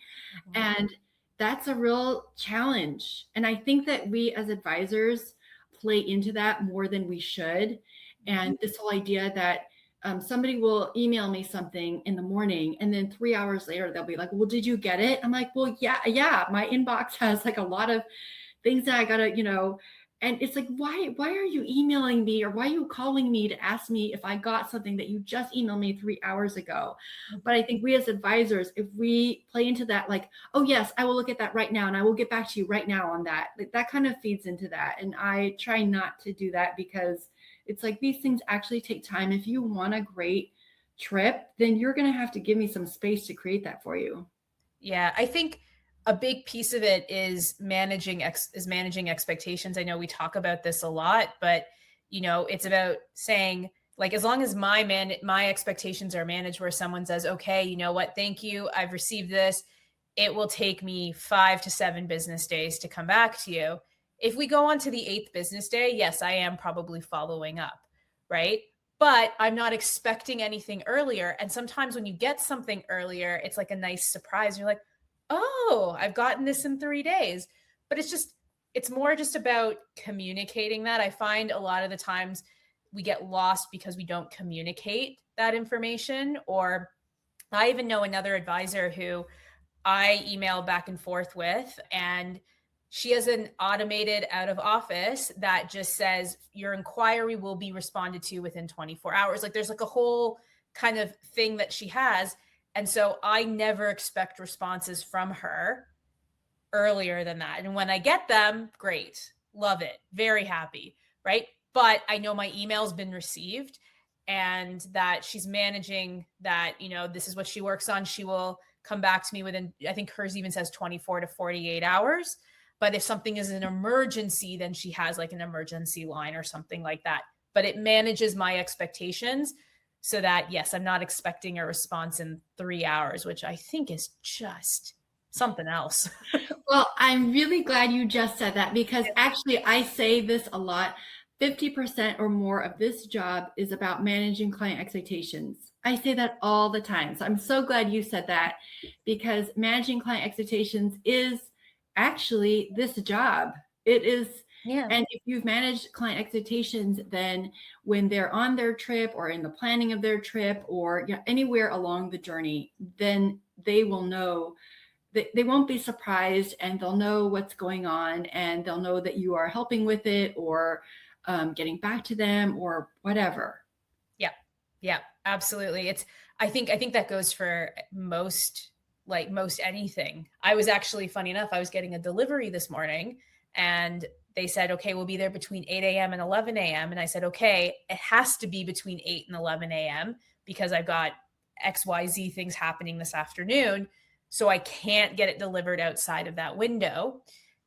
And that's a real challenge. And I think that we as advisors play into that more than we should. And this whole idea that somebody will email me something in the morning, and then 3 hours later they'll be like, well, did you get it? I'm like, well, yeah, my inbox has like a lot of things that I gotta, and it's like, why are you emailing me, or why are you calling me to ask me if I got something that you just emailed me 3 hours ago? But I think we as advisors, if we play into that, like, oh yes, I will look at that right now and I will get back to you right now on that, like, that kind of feeds into that. And I try not to do that, because it's like these things actually take time. If you want a great trip, then you're going to have to give me some space to create that for you. Yeah, I think a big piece of it is managing expectations. I know we talk about this a lot, but it's about saying, like, as long as my expectations are managed, where someone says, okay, you know what, thank you, I've received this. It will take me 5 to 7 business days to come back to you. If we go on to the 8th business day, yes, I am probably following up, right? But I'm not expecting anything earlier. And sometimes when you get something earlier, it's like a nice surprise. You're like, oh, I've gotten this in 3 days. But it's more just about communicating that. I find a lot of the times we get lost because we don't communicate that information. Or I even know another advisor who I email back and forth with, and she has an automated out of office that just says your inquiry will be responded to within 24 hours. Like, there's like a whole kind of thing that she has. And so I never expect responses from her earlier than that. And when I get them, great, love it, very happy, right? But I know my email's been received, and that she's managing that, this is what she works on. She will come back to me within, I think hers even says 24 to 48 hours. But if something is an emergency, then she has like an emergency line or something like that. But it manages my expectations so that, yes, I'm not expecting a response in 3 hours, which I think is just something else. Well, I'm really glad you just said that, because actually I say this a lot. 50% or more of this job is about managing client expectations. I say that all the time. So I'm so glad you said that, because managing client expectations is actually this job. It is. Yeah. And if you've managed client expectations, then when they're on their trip or in the planning of their trip, or anywhere along the journey, then they will know. They won't be surprised, and they'll know what's going on, and they'll know that you are helping with it, or getting back to them, or whatever. Yeah, absolutely. I think that goes for most anything. I was actually, funny enough, I was getting a delivery this morning, and they said, okay, we'll be there between 8 a.m. and 11 a.m. And I said, okay, it has to be between 8 and 11 a.m. because I've got XYZ things happening this afternoon. So I can't get it delivered outside of that window.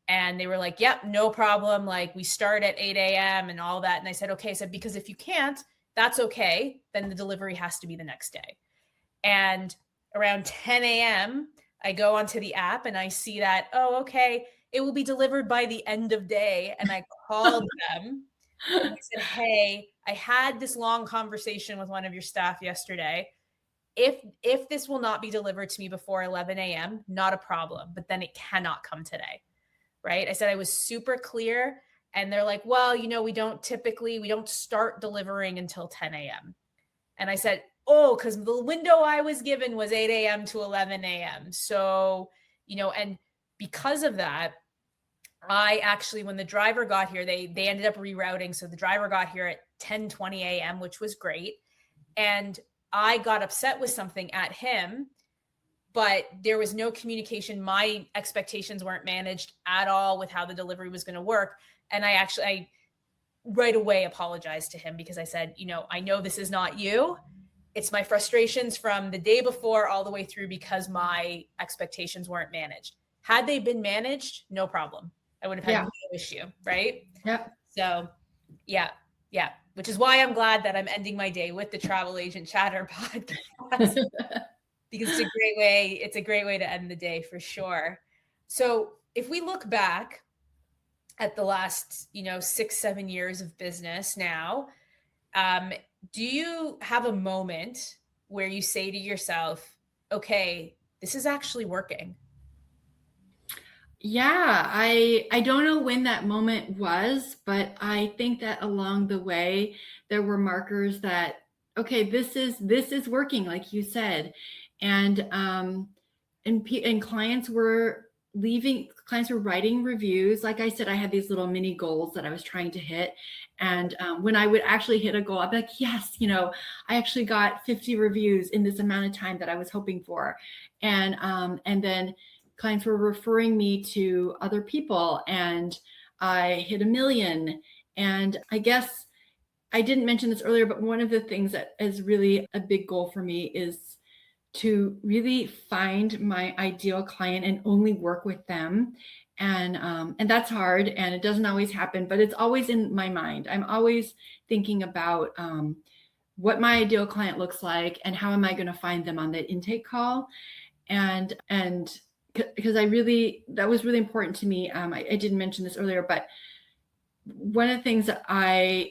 And they were like, yep, no problem. Like, we start at 8 a.m. and all that. And I said, okay. I said, because if you can't, that's okay. Then the delivery has to be the next day. And around 10 a.m., I go onto the app and I see that, oh, okay, it will be delivered by the end of day. And I called them and I said, hey, I had this long conversation with one of your staff yesterday. If this will not be delivered to me before 11 a.m., not a problem, but then it cannot come today, right? I said I was super clear, and they're like, well, we don't start delivering until 10 a.m. And I said, oh, because the window I was given was 8 a.m. to 11 a.m. So, and because of that, I actually, when the driver got here, they ended up rerouting. So the driver got here at 10:20 a.m., which was great. And I got upset with something at him, but there was no communication. My expectations weren't managed at all with how the delivery was going to work. And I right away apologized to him because I said, I know this is not you. It's my frustrations from the day before all the way through because my expectations weren't managed. Had they been managed, no problem. I would have had no issue, right? Yep. So, yeah, which is why I'm glad that I'm ending my day with the Travel Agent Chatter podcast because it's a great way to end the day for sure. So, if we look back at the last, 6-7 years of business now, do you have a moment where you say to yourself, okay, this is actually working? Yeah, I don't know when that moment was, but I think that along the way there were markers that, okay, this is working, like you said, and clients were writing reviews. Like I said, I had these little mini goals that I was trying to hit, and when I would actually hit a goal, I'd be like, yes, I actually got 50 reviews in this amount of time that I was hoping for, and then clients were referring me to other people, and I hit 1 million. And I guess I didn't mention this earlier, but one of the things that is really a big goal for me is to really find my ideal client and only work with them. And that's hard, and it doesn't always happen, but it's always in my mind. I'm always thinking about what my ideal client looks like and how am I going to find them on the intake call. And because that was really important to me. I didn't mention this earlier, but one of the things that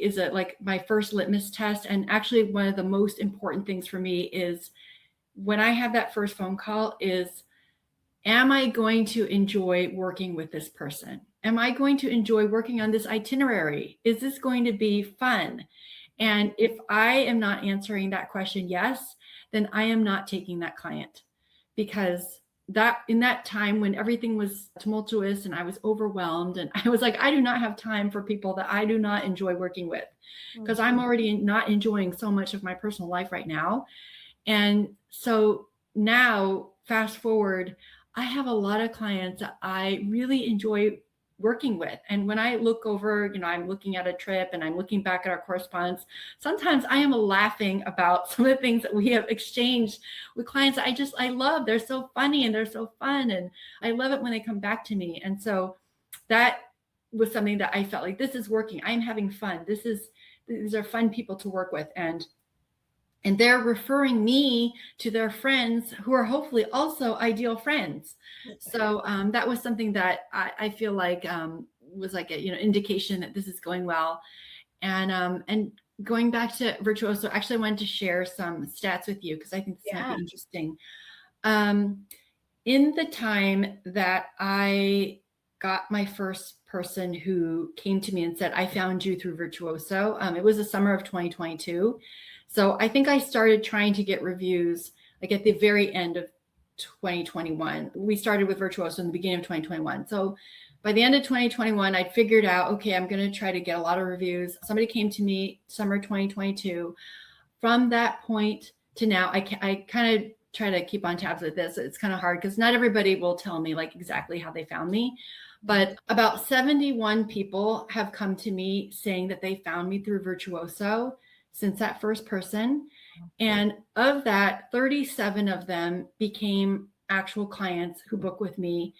is like my first litmus test, and actually one of the most important things for me is when I have that first phone call is, am I going to enjoy working with this person? Am I going to enjoy working on this itinerary? Is this going to be fun? And if I am not answering that question yes, then I am not taking that client, because that in that time when everything was tumultuous and I was overwhelmed, and I was like, I do not have time for people that I do not enjoy working with, because I'm already not enjoying so much of my personal life right now. And so now, fast forward, I have a lot of clients that I really enjoy working with. And when I look over, I'm looking at a trip and I'm looking back at our correspondence, sometimes I am laughing about some of the things that we have exchanged with clients that I love. They're so funny and they're so fun. And I love it when they come back to me. And so that was something that I felt like, this is working. I'm having fun. These are fun people to work with. And they're referring me to their friends who are hopefully also ideal friends. So that was something that I feel like was like a indication that this is going well. And going back to Virtuoso, actually I wanted to share some stats with you because I think this might be interesting. In the time that I got my first person who came to me and said, I found you through Virtuoso, it was the summer of 2022. So I think I started trying to get reviews like at the very end of 2021. We started with Virtuoso in the beginning of 2021. So by the end of 2021, I figured out, okay, I'm going to try to get a lot of reviews. Somebody came to me summer 2022. From that point to now, I kind of try to keep on tabs with this. It's kind of hard because not everybody will tell me like exactly how they found me. But about 71 people have come to me saying that they found me through Virtuoso since that first person. And of that, 37 of them became actual clients who book with me.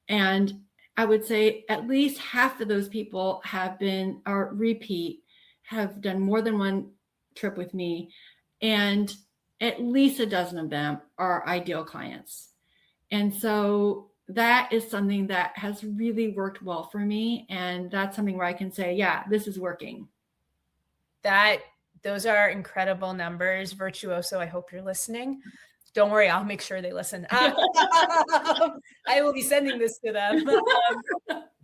And I would say at least half of those people have been our repeat, have done more than one trip with me. And at least a dozen of them are ideal clients. And so that is something that has really worked well for me. And that's something where I can say, yeah, this is working. Those are incredible numbers. Virtuoso, I hope you're listening. Don't worry, I'll make sure they listen. I will be sending this to them.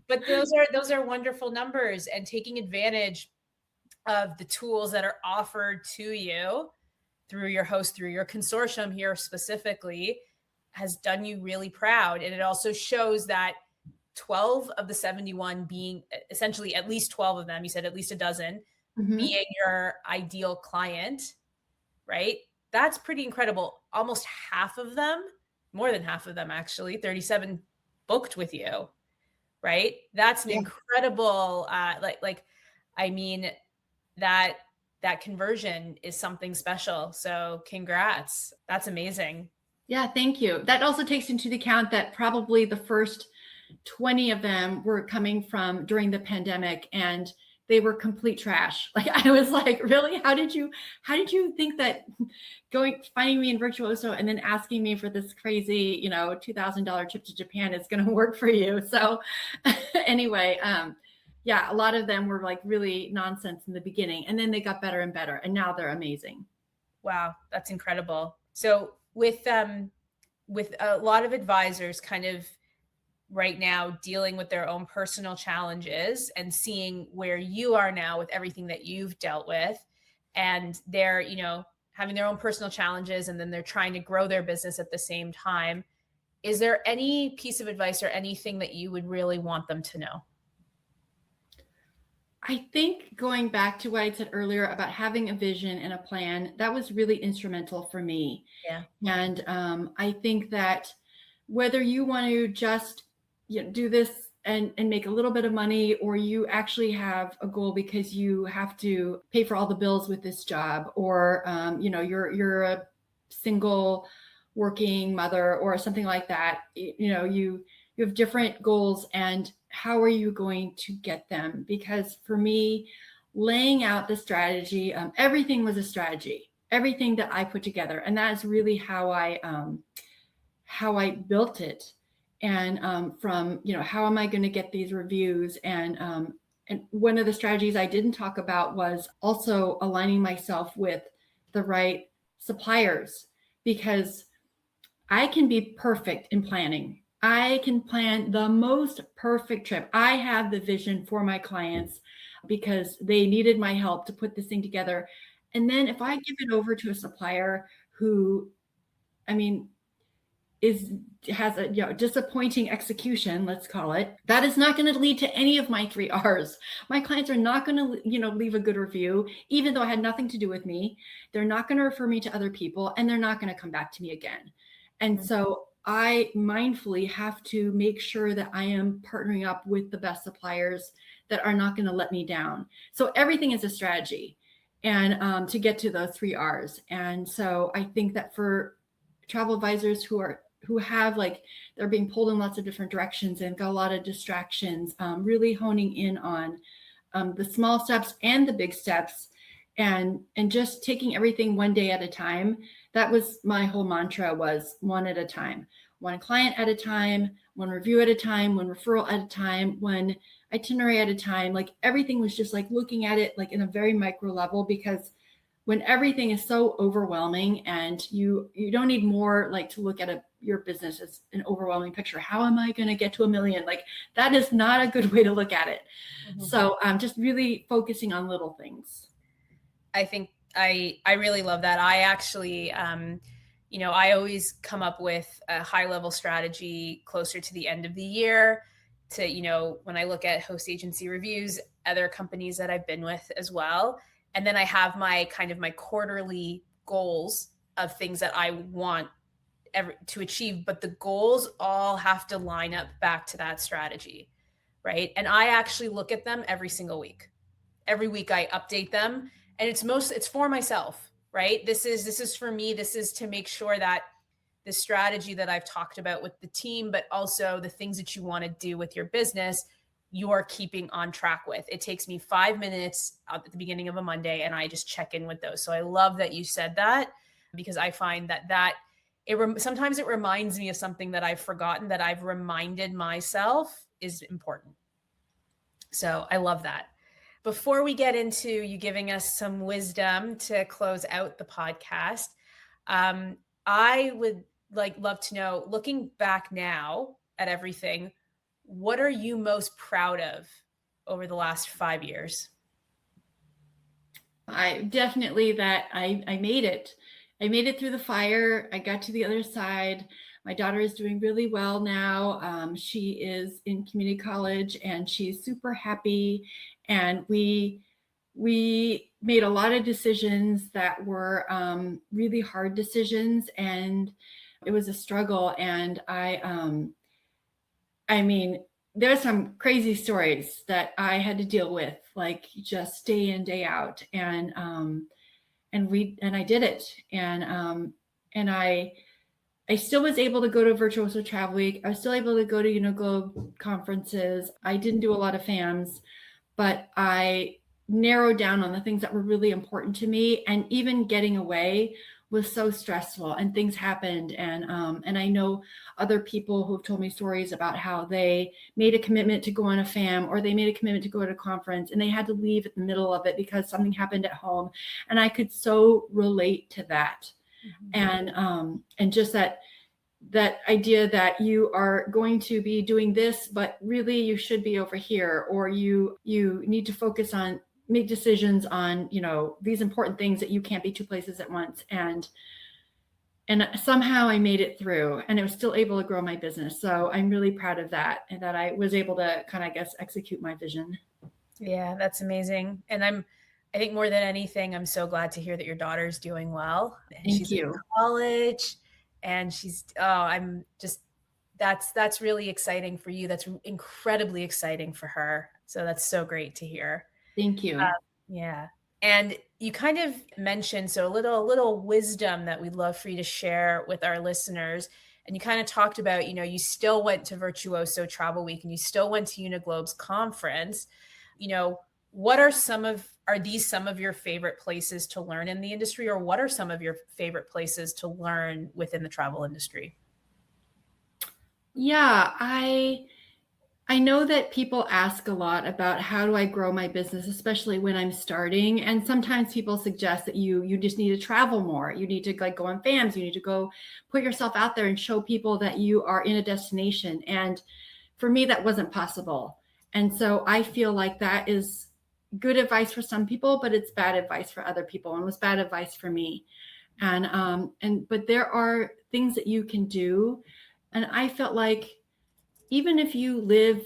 But those are wonderful numbers, and taking advantage of the tools that are offered to you through your host, through your consortium here specifically, has done you really proud. And it also shows that 12 of the 71 being essentially at least 12 of them, you said at least a dozen, being your ideal client, right? That's pretty incredible. Almost half of them, more than half of them actually, 37 booked with you, right? That's an incredible, I mean, that conversion is something special. So congrats. That's amazing. Yeah, thank you. That also takes into account that probably the first 20 of them were coming from during the pandemic, and they were complete trash. Like, I was like, really? How did you think that finding me in Virtuoso and then asking me for this crazy, $2,000 trip to Japan is going to work for you? So anyway, yeah, a lot of them were like really nonsense in the beginning, and then they got better and better, and now they're amazing. Wow, that's incredible. So with a lot of advisors kind of right now dealing with their own personal challenges and seeing where you are now with everything that you've dealt with, and they're, having their own personal challenges, and then they're trying to grow their business at the same time. Is there any piece of advice or anything that you would really want them to know? I think going back to what I said earlier about having a vision and a plan, that was really instrumental for me. Yeah. And I think that whether you want to just do this and make a little bit of money, or you actually have a goal because you have to pay for all the bills with this job, or you're a single working mother or something like that, you have different goals, and how are you going to get them? Because for me, laying out the strategy, everything was a strategy, everything that I put together, and that is really how I built it. And from how am I going to get these reviews, and one of the strategies I didn't talk about was also aligning myself with the right suppliers, because I can be perfect in planning. I can plan the most perfect trip. I have the vision for my clients because they needed my help to put this thing together. And then if I give it over to a supplier who, has a disappointing execution, let's call it, that is not going to lead to any of my 3 R's. My clients are not going to leave a good review, even though it had nothing to do with me. They're not going to refer me to other people, and they're not going to come back to me again. And so I mindfully have to make sure that I am partnering up with the best suppliers that are not going to let me down. So everything is a strategy, and to get to those 3 R's. And so I think that for travel advisors who have, like, they're being pulled in lots of different directions and got a lot of distractions, really honing in on the small steps and the big steps, and just taking everything one day at a time. That was my whole mantra, was one at a time, one client at a time, one review at a time, one referral at a time, one itinerary at a time. Like, everything was just like looking at it like in a very micro level, because when everything is so overwhelming, and you don't need more, like, to look at your business as an overwhelming picture. How am I going to get to 1 million? Like, that is not a good way to look at it. Mm-hmm. So just really focusing on little things. I think I really love that. I actually, I always come up with a high level strategy closer to the end of the year to, when I look at host agency reviews, other companies that I've been with as well. And then I have my quarterly goals of things that I want to achieve, but the goals all have to line up back to that strategy, right? And I actually look at them every single week. Every week I update them, and it's for myself, right? This is for me. This is to make sure that the strategy that I've talked about with the team, but also the things that you want to do with your business, you are keeping on track with. It takes me 5 minutes at the beginning of a Monday, and I just check in with those. So I love that you said that, because I find that sometimes it reminds me of something that I've forgotten, that I've reminded myself is important. So I love that. Before we get into you giving us some wisdom to close out the podcast, I would love to know, looking back now at everything, what are you most proud of over the last 5 years? I definitely that I made it. I made it through the fire. I got to the other side. My daughter is doing really well now. She is in community college, and she's super happy. And we made a lot of decisions that were really hard decisions, and it was a struggle. And there's some crazy stories that I had to deal with, like just day in, day out. And I did it. And I still was able to go to Virtuoso Travel Week. I was still able to go to Uniglobe conferences. I didn't do a lot of FAMs, but I narrowed down on the things that were really important to me. And even getting away was so stressful, and things happened. And I know other people who've told me stories about how they made a commitment to go on a FAM, or they made a commitment to go to a conference, and they had to leave at the middle of it because something happened at home. And I could so relate to that. And just that idea that you are going to be doing this, but really you should be over here, or you need to focus on, make decisions on, these important things, that you can't be two places at once. And somehow I made it through, and I was still able to grow my business. So I'm really proud of that, and that I was able to kind of, execute my vision. Yeah, that's amazing. And I think more than anything, I'm so glad to hear that your daughter's doing well. And Thank you. In college, and I'm just, that's really exciting for you. That's incredibly exciting for her. So that's so great to hear. Thank you. Yeah. And you kind of mentioned, so a little wisdom that we'd love for you to share with our listeners. And you kind of talked about, you still went to Virtuoso Travel Week, and you still went to Uniglobe's conference. What are these some of your favorite places to learn in the industry, or what are some of your favorite places to learn within the travel industry? Yeah, I know that people ask a lot about how do I grow my business, especially when I'm starting. And sometimes people suggest that you just need to travel more. You need to go on FAMs. You need to go put yourself out there and show people that you are in a destination. And for me, that wasn't possible. And so I feel like that is good advice for some people, but it's bad advice for other people, and was bad advice for me. But there are things that you can do. And I felt like, even if you live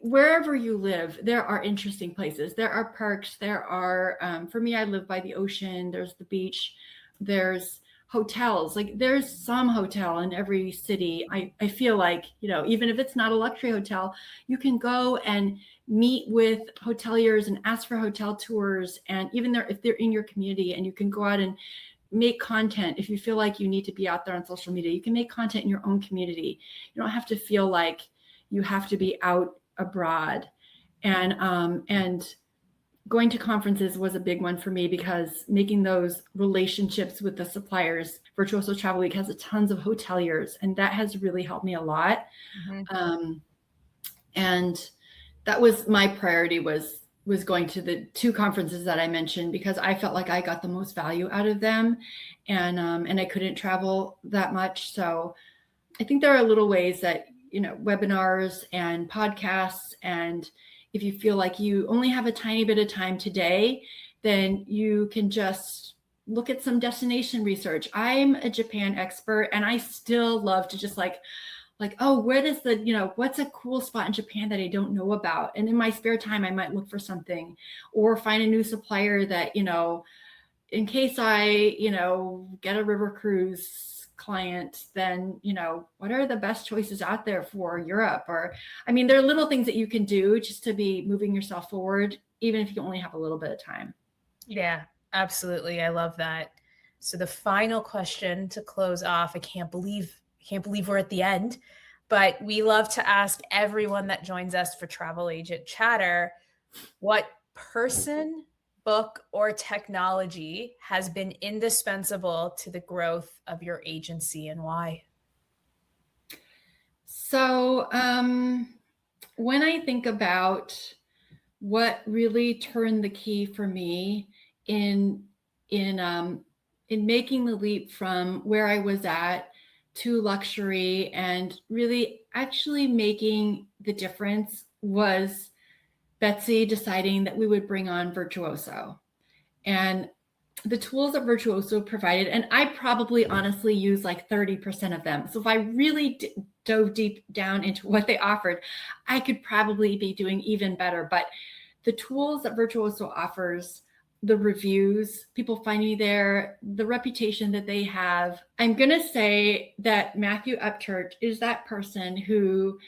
wherever you live, there are interesting places. There are parks. There are, for me, I live by the ocean. There's the beach. There's hotels. Like, there's some hotel in every city. I feel like, even if it's not a luxury hotel, you can go and meet with hoteliers and ask for hotel tours. And even if they're in your community, and you can go out and make content. If you feel like you need to be out there on social media, you can make content in your own community. You don't have to feel like you have to be out abroad. And going to conferences was a big one for me, because making those relationships with the suppliers. Virtuoso Travel Week has tons of hoteliers, and that has really helped me a lot. Mm-hmm. And that was my priority, was going to the two conferences that I mentioned, because I felt like I got the most value out of them, and I couldn't travel that much. So I think there are little ways that, webinars and podcasts, and if you feel like you only have a tiny bit of time today, then you can just look at some destination research. I'm a Japan expert, and I still love to just oh, where does what's a cool spot in Japan that I don't know about? And in my spare time, I might look for something, or find a new supplier that, in case I, get a river cruise client, then, what are the best choices out there for Europe? Or, there are little things that you can do just to be moving yourself forward, even if you only have a little bit of time. Yeah, absolutely. I love that. So the final question to close off, I can't believe we're at the end, but we love to ask everyone that joins us for Travel Agent Chatter, what person, book, or technology has been indispensable to the growth of your agency, and why? So when I think about what really turned the key for me in making the leap from where I was at to luxury, and really actually making the difference, was Betsy deciding that we would bring on Virtuoso. And the tools that Virtuoso provided, and I probably honestly use 30% of them. So if I really dove deep down into what they offered, I could probably be doing even better. But the tools that Virtuoso offers, the reviews, people find me there, the reputation that they have, I'm going to say that Matthew Upchurch is that person who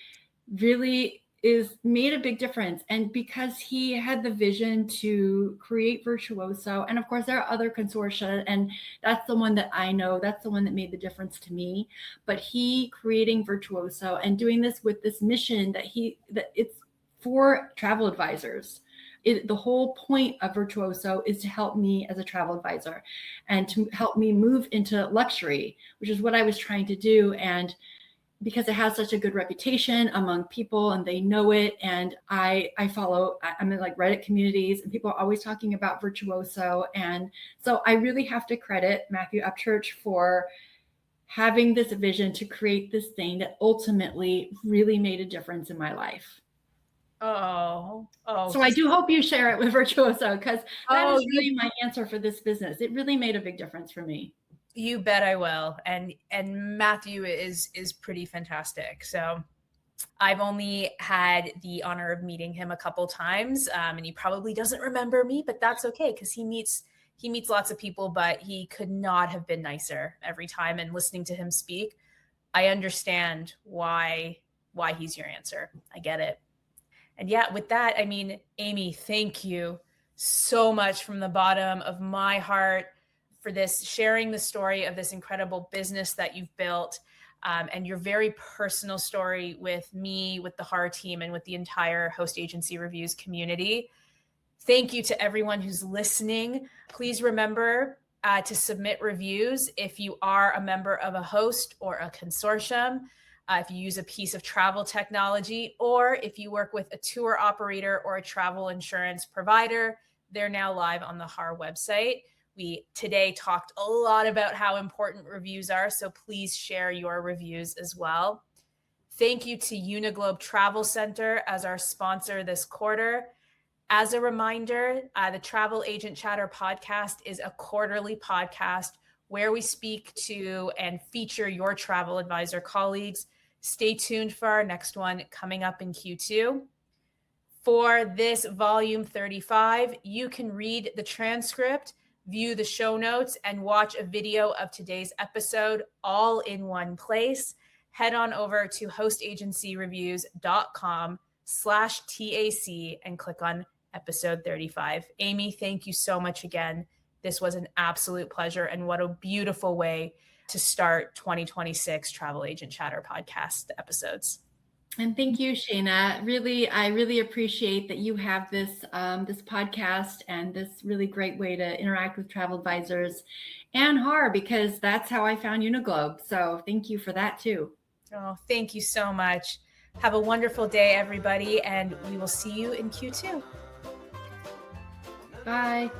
really is made a big difference. And because he had the vision to create Virtuoso, and of course there are other consortia, and that's the one that I know, that's the one that made the difference to me. But he creating Virtuoso and doing this with this mission that it's for travel advisors. The whole point of Virtuoso is to help me as a travel advisor and to help me move into luxury, which is what I was trying to do. And because it has such a good reputation among people and they know it. And I'm in like Reddit communities and people are always talking about Virtuoso. And so I really have to credit Matthew Upchurch for having this vision to create this thing that ultimately really made a difference in my life. Oh. So I do hope you share it with Virtuoso, because that is really my answer for this business. It really made a big difference for me. You bet I will. And Matthew is pretty fantastic. So I've only had the honor of meeting him a couple times, and he probably doesn't remember me, but that's okay because he meets lots of people, but he could not have been nicer every time. And listening to him speak, I understand why he's your answer. I get it. And yeah, with that, I mean, Amy, thank you so much from the bottom of my heart for this, sharing the story of this incredible business that you've built, and your very personal story with me, with the HAR team, and with the entire Host Agency Reviews community. Thank you to everyone who's listening. Please remember to submit reviews if you are a member of a host or a consortium, if you use a piece of travel technology, or if you work with a tour operator or a travel insurance provider. They're now live on the HAR website. We today talked a lot about how important reviews are, so please share your reviews as well. Thank you to Uniglobe Travel Center as our sponsor this quarter. As a reminder, the Travel Agent Chatter podcast is a quarterly podcast where we speak to and feature your travel advisor colleagues. Stay tuned for our next one coming up in Q2. For this volume 35, you can read the transcript, view the show notes, and watch a video of today's episode all in one place. Head on over to hostagencyreviews.com/TAC and click on episode 35. Amy, thank you so much again. This was an absolute pleasure, and what a beautiful way to start 2026 Travel Agent Chatter podcast episodes. And thank you, Shayna. I really appreciate that you have this this podcast and this really great way to interact with travel advisors and HAR, because that's how I found Uniglobe. So thank you for that too. Oh, thank you so much. Have a wonderful day, everybody, and we will see you in Q2. Bye.